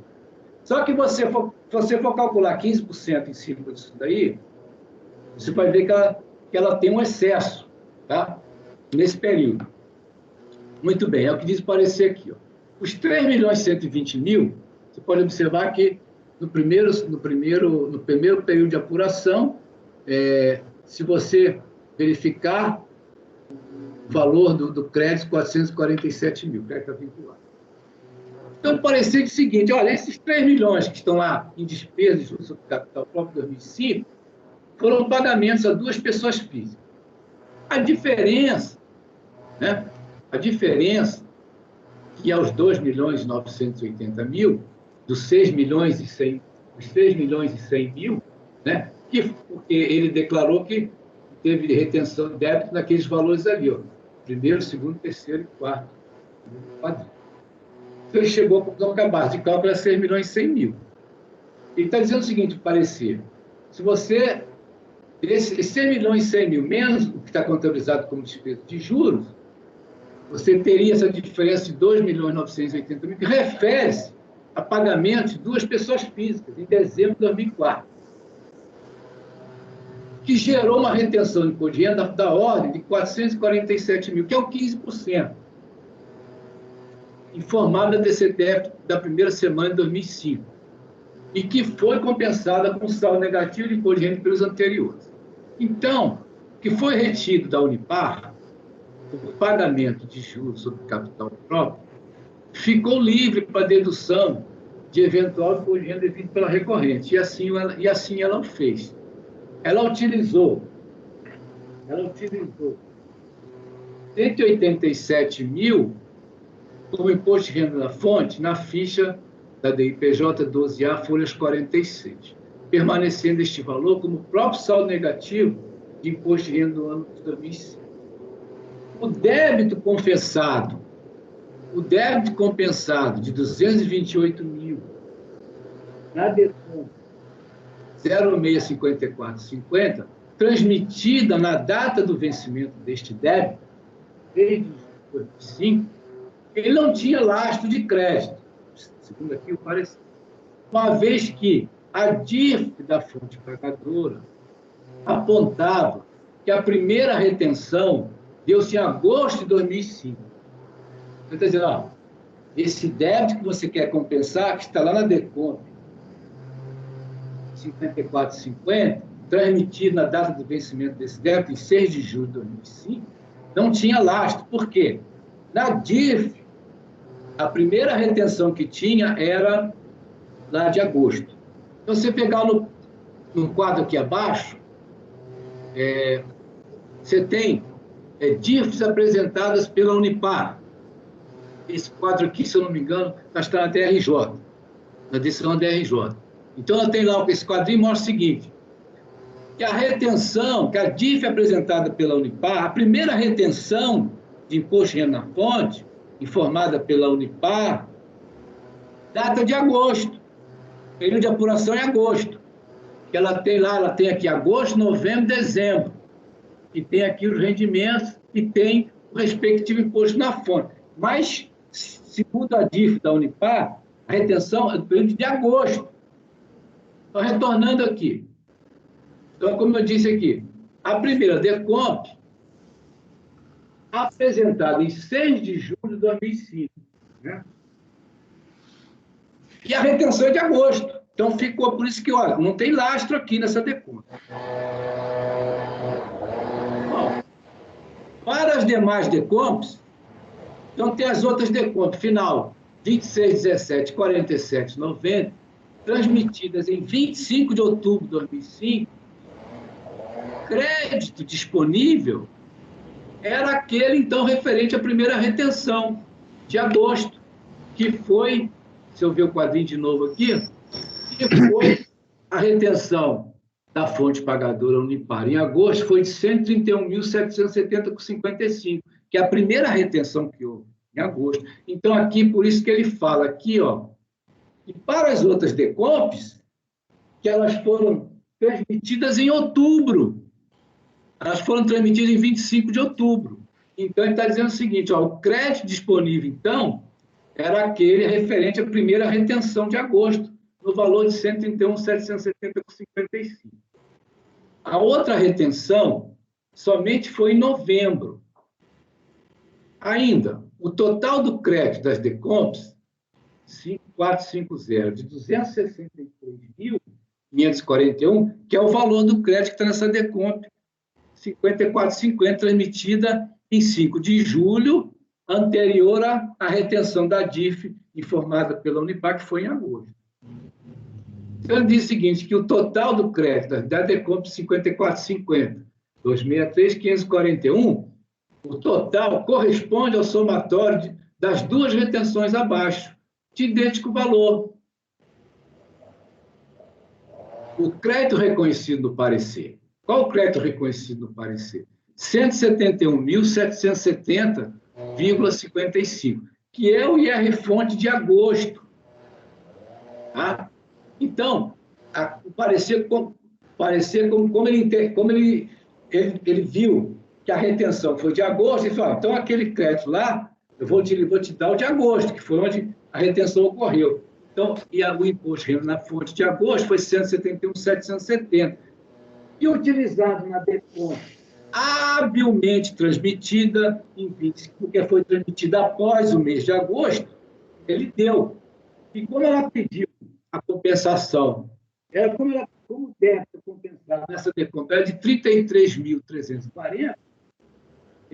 só que se você for calcular 15% em cima disso daí, você vai ver que ela tem um excesso, tá? Nesse período. Muito bem, é o que diz o parecer aqui, ó. Os 3.120.000, você pode observar que no primeiro período de apuração, se você verificar o valor do crédito, 447 mil, crédito está vinculado. Então, parecer o seguinte, olha, esses 3 milhões que estão lá em despesas de juros sobre capital próprio 2005 foram pagamentos a duas pessoas físicas. A diferença, né? A diferença que aos 2.980.000, dos 6.100.000, né? Porque ele declarou que teve retenção de débito naqueles valores ali, ó, primeiro, segundo, terceiro e quarto quadril. Então, ele chegou à conclusão que a base de cálculo é 6.100.000. Ele está dizendo o seguinte, parecer, se você, esse 6.100.000 menos o que está contabilizado como despesa de juros, você teria essa diferença de 2.980.000, que refere-se a pagamento de duas pessoas físicas, em dezembro de 2004, que gerou uma retenção de imposto de renda da ordem de 447 mil, que é o 15%, informado na DCTF da primeira semana de 2005, e que foi compensada com saldo negativo de imposto de renda pelos anteriores. Então, o que foi retido da Unipar, o pagamento de juros sobre capital próprio, ficou livre para dedução de eventual imposto de renda devido pela recorrente, e assim ela o fez. Ela utilizou 187 mil como imposto de renda da fonte na ficha da DIPJ 12A, folhas 46, permanecendo este valor como próprio saldo negativo de imposto de renda do ano de 2005. O débito compensado de 228 mil na DECOM 065450, transmitida na data do vencimento deste débito, desde 2005, ele não tinha lastro de crédito, segundo aqui o parecer, uma vez que a DIRF da fonte pagadora apontava que a primeira retenção deu-se em agosto de 2005. Você está dizendo, ó, esse débito que você quer compensar, que está lá na DECOM 5450, transmitido na data do vencimento desse débito, em 6 de julho de 2005, não tinha lastro. Por quê? Na DIRF, a primeira retenção que tinha era lá de agosto. Então, você pegar no quadro aqui abaixo, você tem DIRFs apresentadas pela Unipar. esse quadro aqui, se eu não me engano, está na DRJ, na decisão da DRJ. Então, ela tem lá, esse quadrinho mostra o seguinte, que a retenção, que a DIF apresentada pela Unipar, a primeira retenção de imposto de renda na fonte, informada pela Unipar, data de agosto, período de apuração é agosto, que ela tem aqui agosto, novembro, dezembro, e tem aqui os rendimentos e tem o respectivo imposto na fonte. Mas, segundo a DIF da Unipar, a retenção é do período de agosto. Então, retornando aqui. Então, como eu disse aqui, a primeira DECOMP, apresentada em 6 de julho de 2005, né? E a retenção é de agosto. Então, ficou por isso que, olha, não tem lastro aqui nessa DECOMP. Bom, para as demais DECOMPs, então tem as outras DECOMP, final 26, 17, 47, 90, transmitidas em 25 de outubro de 2005, crédito disponível era aquele, então, referente à primeira retenção de agosto, que foi, se eu ver o quadrinho de novo aqui, que foi a retenção da fonte pagadora Unipar. Em agosto foi de 131.770,55, que é a primeira retenção que houve, em agosto. Então, aqui, por isso que ele fala aqui, ó, e para as outras DECOMPs, que elas foram transmitidas em outubro. Elas foram transmitidas em 25 de outubro. Então, ele está dizendo o seguinte, ó, o crédito disponível, então, era aquele referente à primeira retenção de agosto, no valor de 131.770,55. A outra retenção somente foi em novembro. Ainda, o total do crédito das DECOMPs, 5450, de 263.541, que é o valor do crédito que está nessa DECOMP, 5450, transmitida em 5 de julho, anterior à retenção da DIF, informada pela Unipar, que foi em agosto. Então, ele diz o seguinte, que o total do crédito da DECOMP 5450, 263.541, o total corresponde ao somatório das duas retenções abaixo, de idêntico valor. O crédito reconhecido no parecer. Qual o crédito reconhecido no parecer? 171.770,55, que é o IR-fonte de agosto. Tá? Então, o parecer, como ele viu que a retenção foi de agosto, ele falou, então aquele crédito lá, eu vou te dar o de agosto, que foi onde a retenção ocorreu. Então, o imposto de renda na fonte de agosto foi 171.770. E utilizado na DECOMP, habilmente transmitida em 25, porque foi transmitida após o mês de agosto, ele deu. E como ela pediu a compensação, como deve ser compensado nessa DECOMP, era de 33.340,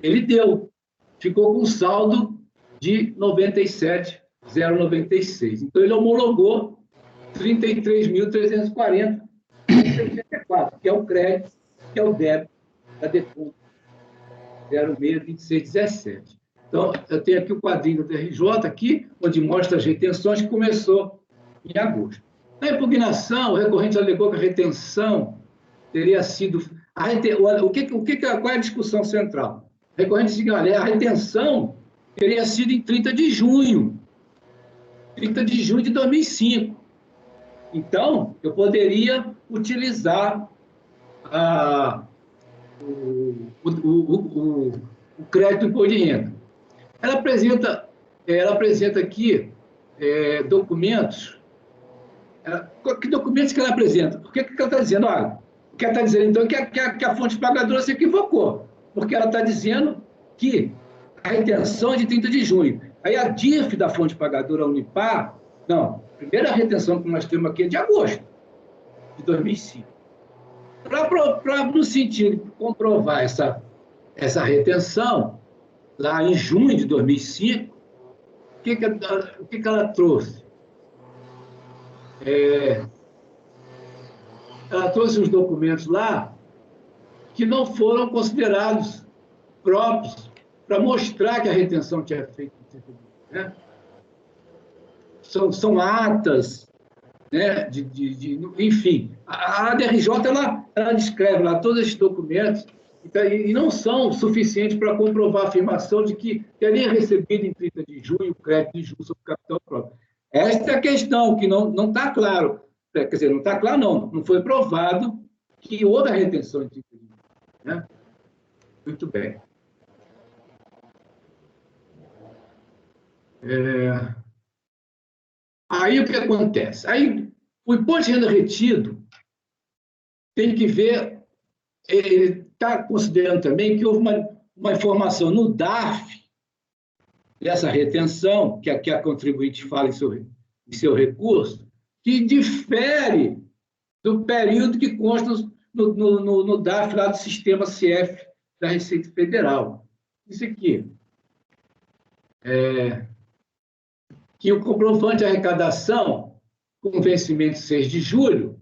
ele deu. Ficou com um saldo de 97.096. Então, ele homologou 33.340, que é o crédito, que é o débito da DECOMP 062617. Então, eu tenho aqui o quadrinho da DRJ, aqui, onde mostra as retenções, que começou em agosto. Na impugnação, o recorrente alegou que a retenção teria sido... Qual é a discussão central? O recorrente disse que a retenção teria sido em 30 de junho. 30 de junho de 2005. Então, eu poderia utilizar o crédito do imposto de renda. Ela apresenta aqui documentos. Que documentos que ela apresenta? O que ela está dizendo? Olha, o que ela está dizendo, então, que a fonte pagadora se equivocou, porque ela está dizendo que a retenção é de 30 de junho. Aí a DIF da fonte pagadora, a Unipar, não, a primeira retenção que nós temos aqui é de agosto de 2005. No sentido de comprovar essa retenção, lá em junho de 2005, o que ela trouxe? Ela trouxe os documentos lá que não foram considerados próprios para mostrar que a retenção tinha feito. né? São atas, né? Enfim, a DRJ ela descreve lá todos esses documentos e não são suficientes para comprovar a afirmação de que teria recebido em 30 de junho o crédito de juros sobre capital próprio. Esta é a questão que não está claro. Quer dizer, não está claro, não foi provado que houve a retenção em 30 de junho. Né? Muito bem. Aí o que acontece? Aí o imposto de renda retido tem que ver, ele está considerando também que houve uma informação no DARF dessa retenção, que aqui a contribuinte fala em seu recurso, que difere do período que consta no DARF lá do sistema CF da Receita Federal. Isso aqui. Que o comprovante de arrecadação, com vencimento 6 de julho,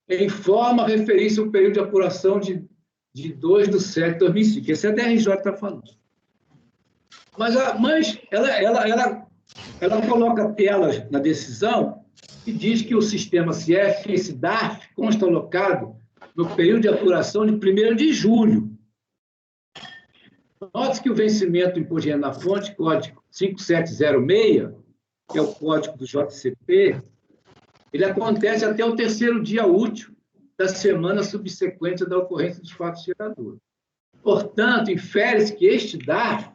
informa a referência ao período de apuração de 2/7/2005. Esse é a DRJ está falando. Mas ela coloca telas na decisão e diz que o sistema CF, esse DARF, consta alocado no período de apuração de 1º de julho. Note que o vencimento do imposto de renda na fonte, código 5706, que é o código do JCP, ele acontece até o 3º dia útil da semana subsequente da ocorrência dos fatos geradores. Portanto, infere-se que este DARF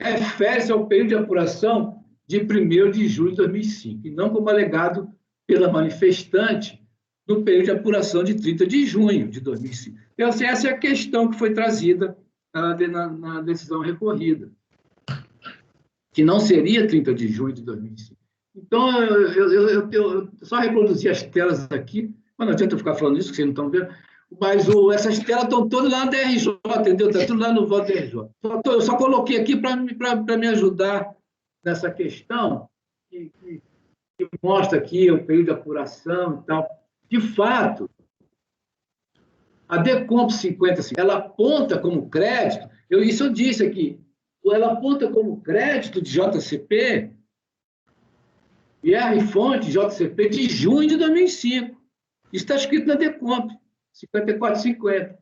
refere-se ao período de apuração de 1º de julho de 2005, e não como alegado pela manifestante no período de apuração de 30 de junho de 2005. Então, essa é a questão que foi trazida na decisão recorrida, que não seria 30 de junho de 2005. Então, eu só reproduzi as telas aqui, mas não adianta eu ficar falando isso, que vocês não estão vendo, mas essas telas estão todas lá na DRJ, entendeu? Está tudo lá no voto DRJ. Eu só coloquei aqui para me ajudar nessa questão, que mostra aqui o período de apuração e tal. De fato, a DECOMP 50, ela aponta como crédito, isso eu disse aqui, ela aponta como crédito de JCP, IR-fonte JCP de junho de 2005. Isso está escrito na DECOMP 5450.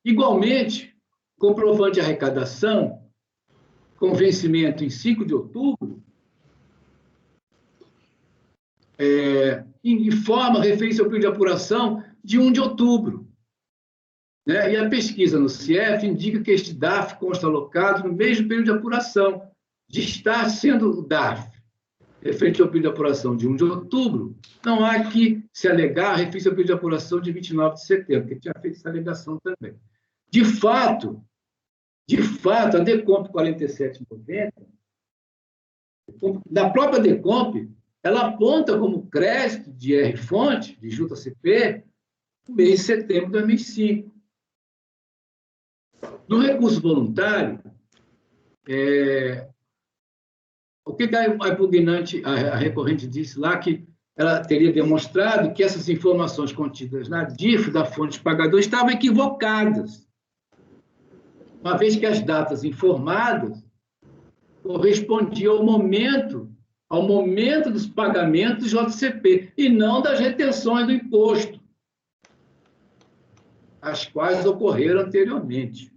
Igualmente, comprovante de arrecadação, com vencimento em 5 de outubro, informa referência ao período de apuração de 1 de outubro. Né? E a pesquisa no CIEF indica que este DARF consta alocado no mesmo período de apuração, de estar sendo o DARF referente ao período de apuração de 1 de outubro, não há que se alegar referência ao período de apuração de 29 de setembro, que tinha feito essa alegação também. De fato, a DECOMP 4790, da própria DECOMP, ela aponta como crédito de IR-fonte, de JCP, no mês de setembro de 2005. No recurso voluntário, o que a impugnante, a recorrente disse lá, que ela teria demonstrado que essas informações contidas na DIF da fonte pagador estavam equivocadas, uma vez que as datas informadas correspondiam ao momento dos pagamentos do JCP, e não das retenções do imposto, as quais ocorreram anteriormente.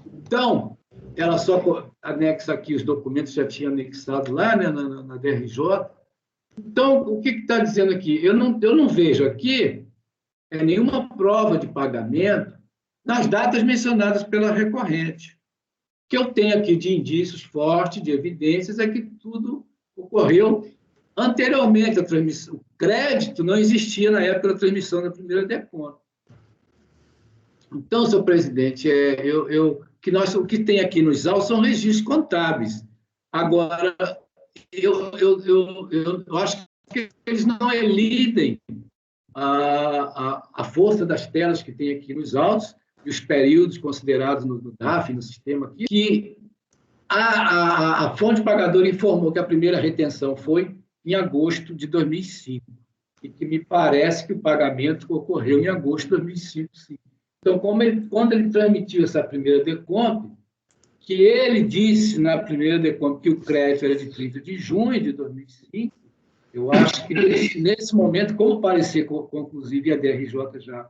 Então, ela só anexa aqui os documentos que já tinha anexado lá, né, na DRJ. Então, o que está dizendo aqui? Eu não vejo aqui nenhuma prova de pagamento nas datas mencionadas pela recorrente. O que eu tenho aqui de indícios fortes, de evidências, é que tudo ocorreu anteriormente à transmissão. O crédito não existia na época da transmissão da primeira DECOMP. Então, senhor presidente, o que tem aqui nos autos são registros contábeis. Agora, eu acho que eles não elidem a força das telas que tem aqui nos autos e os períodos considerados no DAF, no sistema aqui, que a fonte pagadora informou que a primeira retenção foi em agosto de 2005, e que me parece que o pagamento ocorreu em agosto de 2005, sim. Então, quando ele transmitiu essa primeira DECOMP, que ele disse na primeira DECOMP que o crédito era de 30 de junho de 2005, eu acho que nesse momento, como parecia conclusive a DRJ já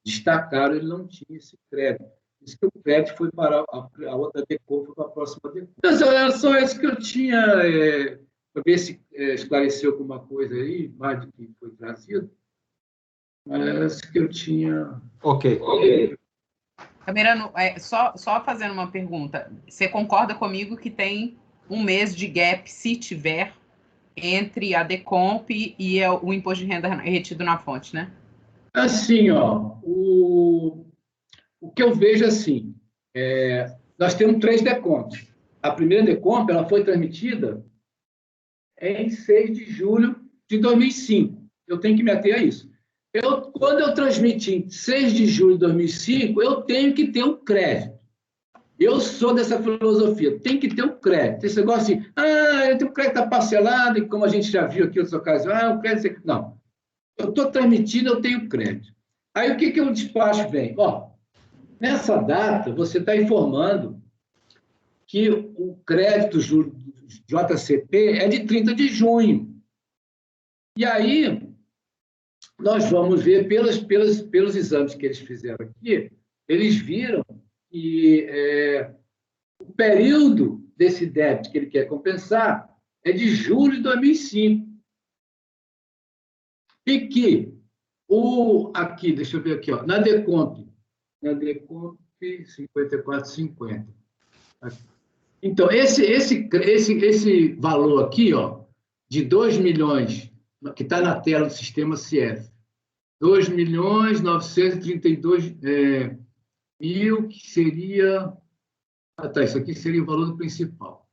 destacaram, ele não tinha esse crédito. Isso que o crédito foi para a outra DECOMP, foi para a próxima DECOMP. Então, era só isso que eu tinha, para ver se esclareceu alguma coisa aí, mais do que foi trazido. Mas que eu tinha... Ok. Camerano, só fazendo uma pergunta. Você concorda comigo que tem um mês de gap, se tiver, entre a DECOMP e o imposto de renda retido na fonte, né? Assim, ó, o que eu vejo assim, nós temos 3 DECOMPs. A primeira DECOMP ela foi transmitida em 6 de julho de 2005. Eu tenho que me ater a isso. Quando eu transmiti em 6 de julho de 2005, eu tenho que ter um crédito. Eu sou dessa filosofia, tem que ter um crédito. Esse negócio assim, eu tenho um crédito tá parcelado, e como a gente já viu aqui em outras ocasiões, o crédito... Não, eu estou transmitindo, eu tenho crédito. Aí o que o despacho vem? Ó, nessa data, você está informando que o crédito JCP é de 30 de junho. E aí... nós vamos ver, pelos exames que eles fizeram aqui, eles viram que o período desse débito que ele quer compensar é de julho de 2005. E que aqui, deixa eu ver aqui, ó, na DECOMP 5450. Então, esse valor aqui, ó, de 2 milhões, que está na tela do sistema CIEF, 2.932.000, que seria... isso aqui seria o valor do principal.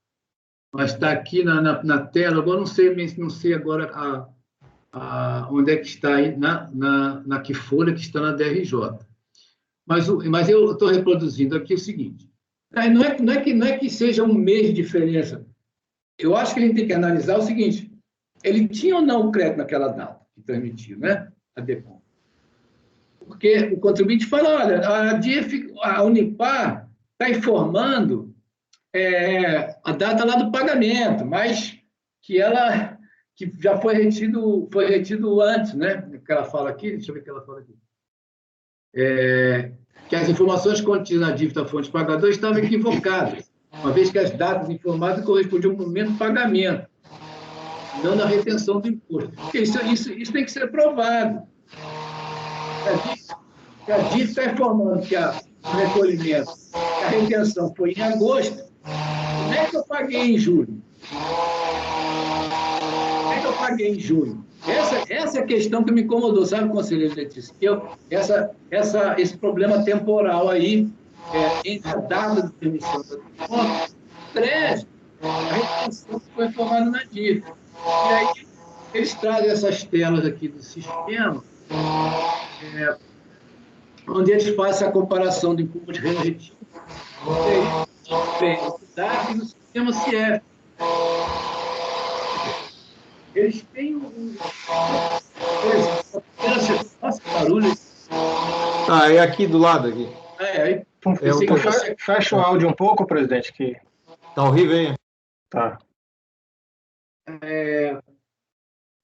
Mas está aqui na tela, agora não sei agora onde é que está aí, na que folha que está na DRJ. Mas eu estou reproduzindo aqui o seguinte, não é que seja um mês de diferença. Eu acho que a gente tem que analisar o seguinte, ele tinha ou não crédito naquela data que transmitiu, né? A DECOMP. Porque o contribuinte fala, olha, a Unipar está informando a data lá do pagamento, mas que já foi retido antes, né? Que ela fala aqui, deixa eu ver o que ela fala aqui. Que as informações contidas na dívida fonte pagador estavam equivocadas, uma vez que as datas informadas correspondiam ao momento do pagamento, não na retenção do imposto. Porque isso tem que ser provado. A dívida está informando que o recolhimento, a retenção foi em agosto, como é que eu paguei em julho? Como é que eu paguei em julho? Essa é a questão que me incomodou, sabe, conselheiro Letícia? Esse problema temporal aí, entre a data de emissão da conta, o crédito, a retenção que foi informada na dívida. E aí, eles trazem essas telas aqui do sistema, onde eles fazem a comparação do imposto de renda retido e no sistema CIEF. Eles têm por exemplo, nossa, barulho. É aqui do lado. Aqui. Fecha o áudio um pouco, presidente. Que... Tá horrível, hein? Tá.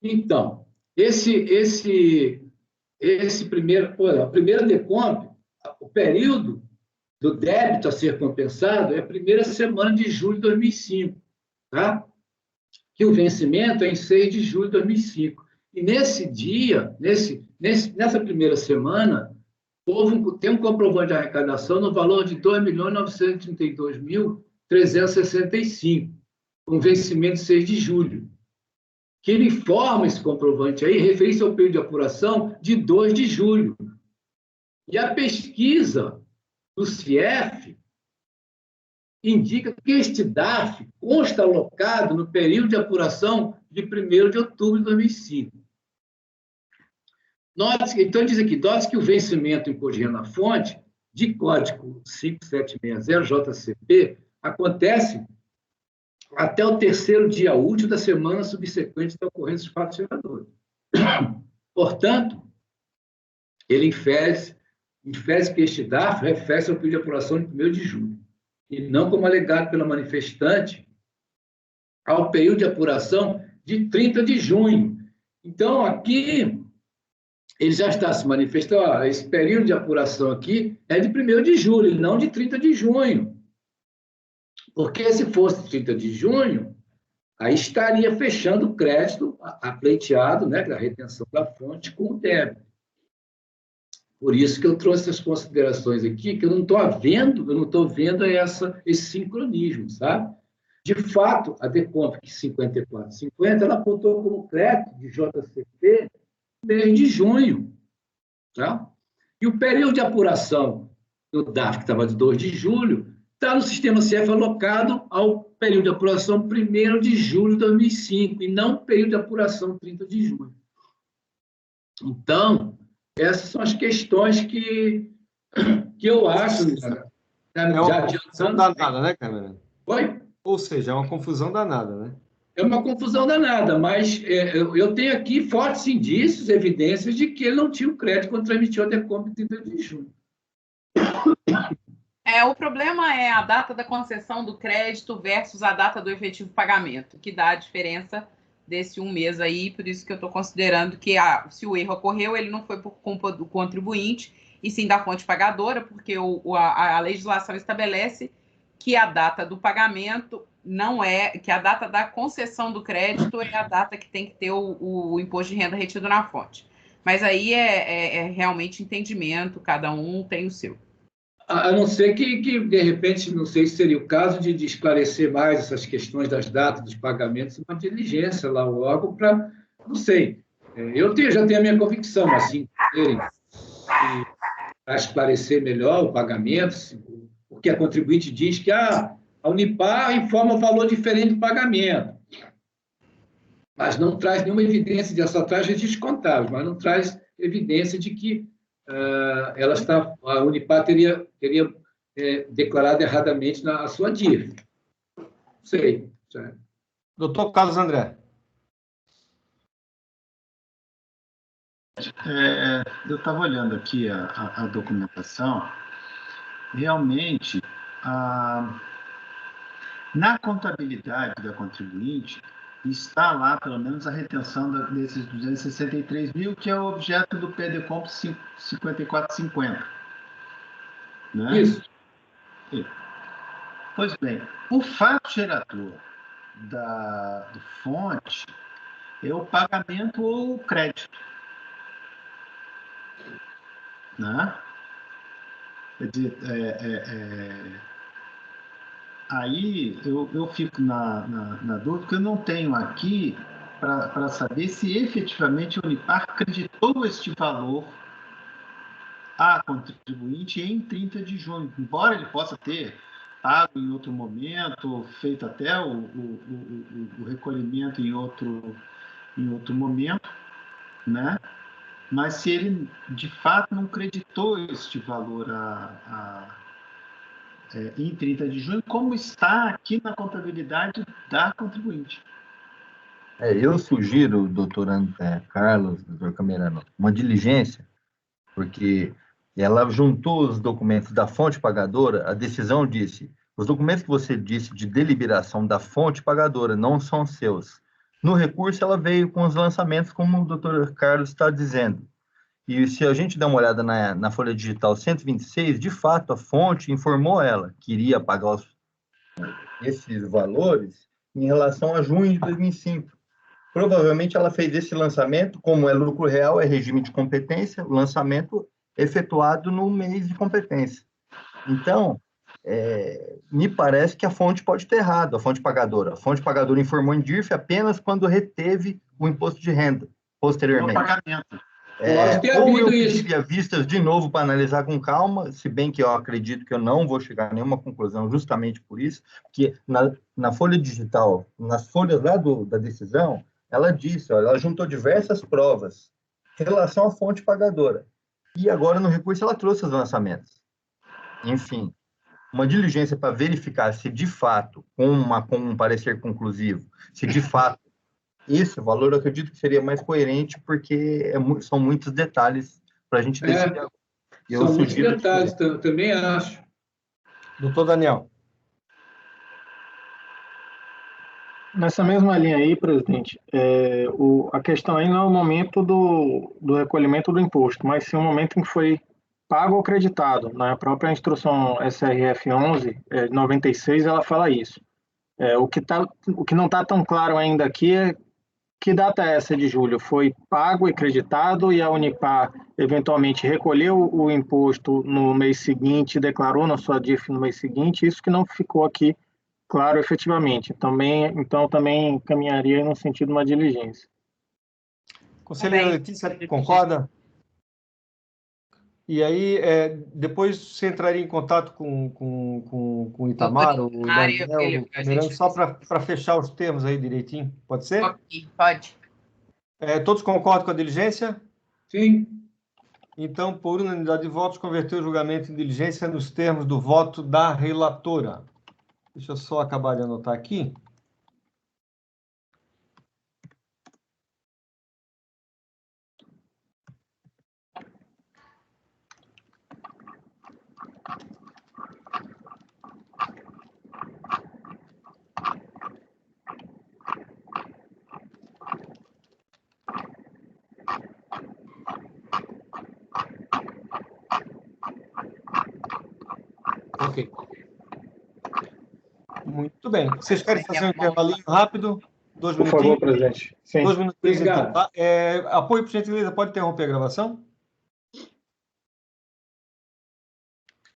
Então, a primeira DECOMP, o período do débito a ser compensado é a primeira semana de julho de 2005, tá? Que o vencimento é em 6 de julho de 2005. E nesse dia, nessa primeira semana, tem um comprovante de arrecadação no valor de R$ 2.932.365, com vencimento de 6 de julho. Que ele informa esse comprovante aí, referente ao período de apuração de 2 de julho. E a pesquisa do CIEF indica que este DAF consta alocado no período de apuração de 1º de outubro de 2005. Então, diz aqui, note que o vencimento do imposto de renda na fonte, de código 5760-JCP, acontece até o 3º dia útil da semana subsequente da ocorrência dos fatos geradores. Portanto, ele infere que este DAF refere-se ao período de apuração de 1º de julho. e não como alegado pela manifestante, ao período de apuração de 30 de junho. Então, aqui, ele já está se manifestando, ó, esse período de apuração aqui é de 1º de julho, e não de 30 de junho. Porque se fosse 30 de junho, aí estaria fechando o crédito apleiteado, né, da retenção da fonte com o débito. Por isso que eu trouxe as considerações aqui, que eu não estou vendo esse sincronismo, sabe? De fato, a Decomp 5450, ela apontou como crédito de JCP no mês de junho. Tá? E o período de apuração do DAF, que estava de 2 de julho, está no sistema CF alocado ao período de apuração 1º de julho de 2005, e não período de apuração 30 de junho. Então, essas são as questões que eu acho... É uma confusão danada, né, Câmara? Oi? Ou seja, é uma confusão danada, né? É uma confusão danada, mas eu tenho aqui fortes indícios, evidências de que ele não tinha o crédito quando transmitiu a Decomp 30 de junho. O problema é a data da concessão do crédito versus a data do efetivo pagamento, que dá a diferença desse um mês aí, por isso que eu estou considerando que se o erro ocorreu, ele não foi por culpa do contribuinte, e sim da fonte pagadora, porque a legislação estabelece que a data do pagamento que a data da concessão do crédito é a data que tem que ter o imposto de renda retido na fonte. Mas aí é realmente entendimento, cada um tem o seu. A não ser que, de repente, não sei se seria o caso de esclarecer mais essas questões das datas dos pagamentos, uma diligência lá, o órgão, para, não sei, eu já tenho a minha convicção, mas sim, para esclarecer melhor o pagamento, porque a contribuinte diz que a Unipar informa o valor diferente do pagamento, mas não traz nenhuma evidência, só traz registros contábeis, mas não traz evidência de que a Unipar teria declarado erradamente a sua dívida. Não sei. Doutor Carlos André. Eu estava olhando aqui a documentação. Realmente, na contabilidade da contribuinte, está lá, pelo menos, a retenção desses 263 mil, que é o objeto do PDComp 5450. Né? Isso. Pois bem, o fato gerador do fonte é o pagamento ou o crédito. Né? Quer dizer, aí eu fico na dúvida, porque eu não tenho aqui para saber se efetivamente a Unipar acreditou este valor à contribuinte em 30 de junho, embora ele possa ter pago em outro momento, feito até o recolhimento em outro momento, né? Mas se ele, de fato, não creditou este valor em 30 de junho, como está aqui na contabilidade da contribuinte. Eu sugiro, doutor Carlos, doutor Camerano, uma diligência, porque ela juntou os documentos da fonte pagadora, a decisão disse, os documentos que você disse de deliberação da fonte pagadora não são seus. No recurso, ela veio com os lançamentos, como o doutor Carlos está dizendo. E se a gente der uma olhada na folha digital 126, de fato, a fonte informou ela que iria pagar esses valores em relação a junho de 2005. Provavelmente ela fez esse lançamento, como é lucro real, é regime de competência, o lançamento efetuado no mês de competência. Então, me parece que a fonte pode ter errado, a fonte pagadora. A fonte pagadora informou em DIRF apenas quando reteve o imposto de renda, posteriormente. O pagamento. Ou eu pediria vistas de novo para analisar com calma, se bem que eu acredito que eu não vou chegar a nenhuma conclusão justamente por isso, porque na folha digital, nas folhas lá da decisão, ela disse, olha, ela juntou diversas provas em relação à fonte pagadora. E agora, no recurso, ela trouxe os lançamentos. Enfim, uma diligência para verificar se, de fato, com um parecer conclusivo, se, de fato, esse valor eu acredito que seria mais coerente, porque são muitos detalhes para a gente decidir. São muitos detalhes, também acho. Doutor Daniel. Nessa mesma linha aí, presidente, a questão aí não é o momento do recolhimento do imposto, mas sim o momento em que foi pago ou creditado. Na própria instrução SRF 11, de 96, ela fala isso. O que não está tão claro ainda aqui é que data é essa de julho? Foi pago e creditado e a Unipar eventualmente recolheu o imposto no mês seguinte, declarou na sua DIF no mês seguinte, isso que não ficou aqui claro efetivamente. Então, também caminharia no sentido de uma diligência. Conselheira Letícia, concorda? E aí, depois você entraria em contato com o Itamar, o Daniel, o Camerano, só para fechar os termos aí direitinho, pode ser? Ok, pode. Todos concordam com a diligência? Sim. Então, por unanimidade de votos, converter o julgamento em diligência nos termos do voto da relatora. Deixa eu só acabar de anotar aqui. Ok. Muito bem. Vocês querem fazer um intervalinho rápido? 2 Por minutinhos? favor, presidente. Sim. 2 minutinhos, então. Obrigado. Tá? Apoio, por gentileza, pode interromper a gravação?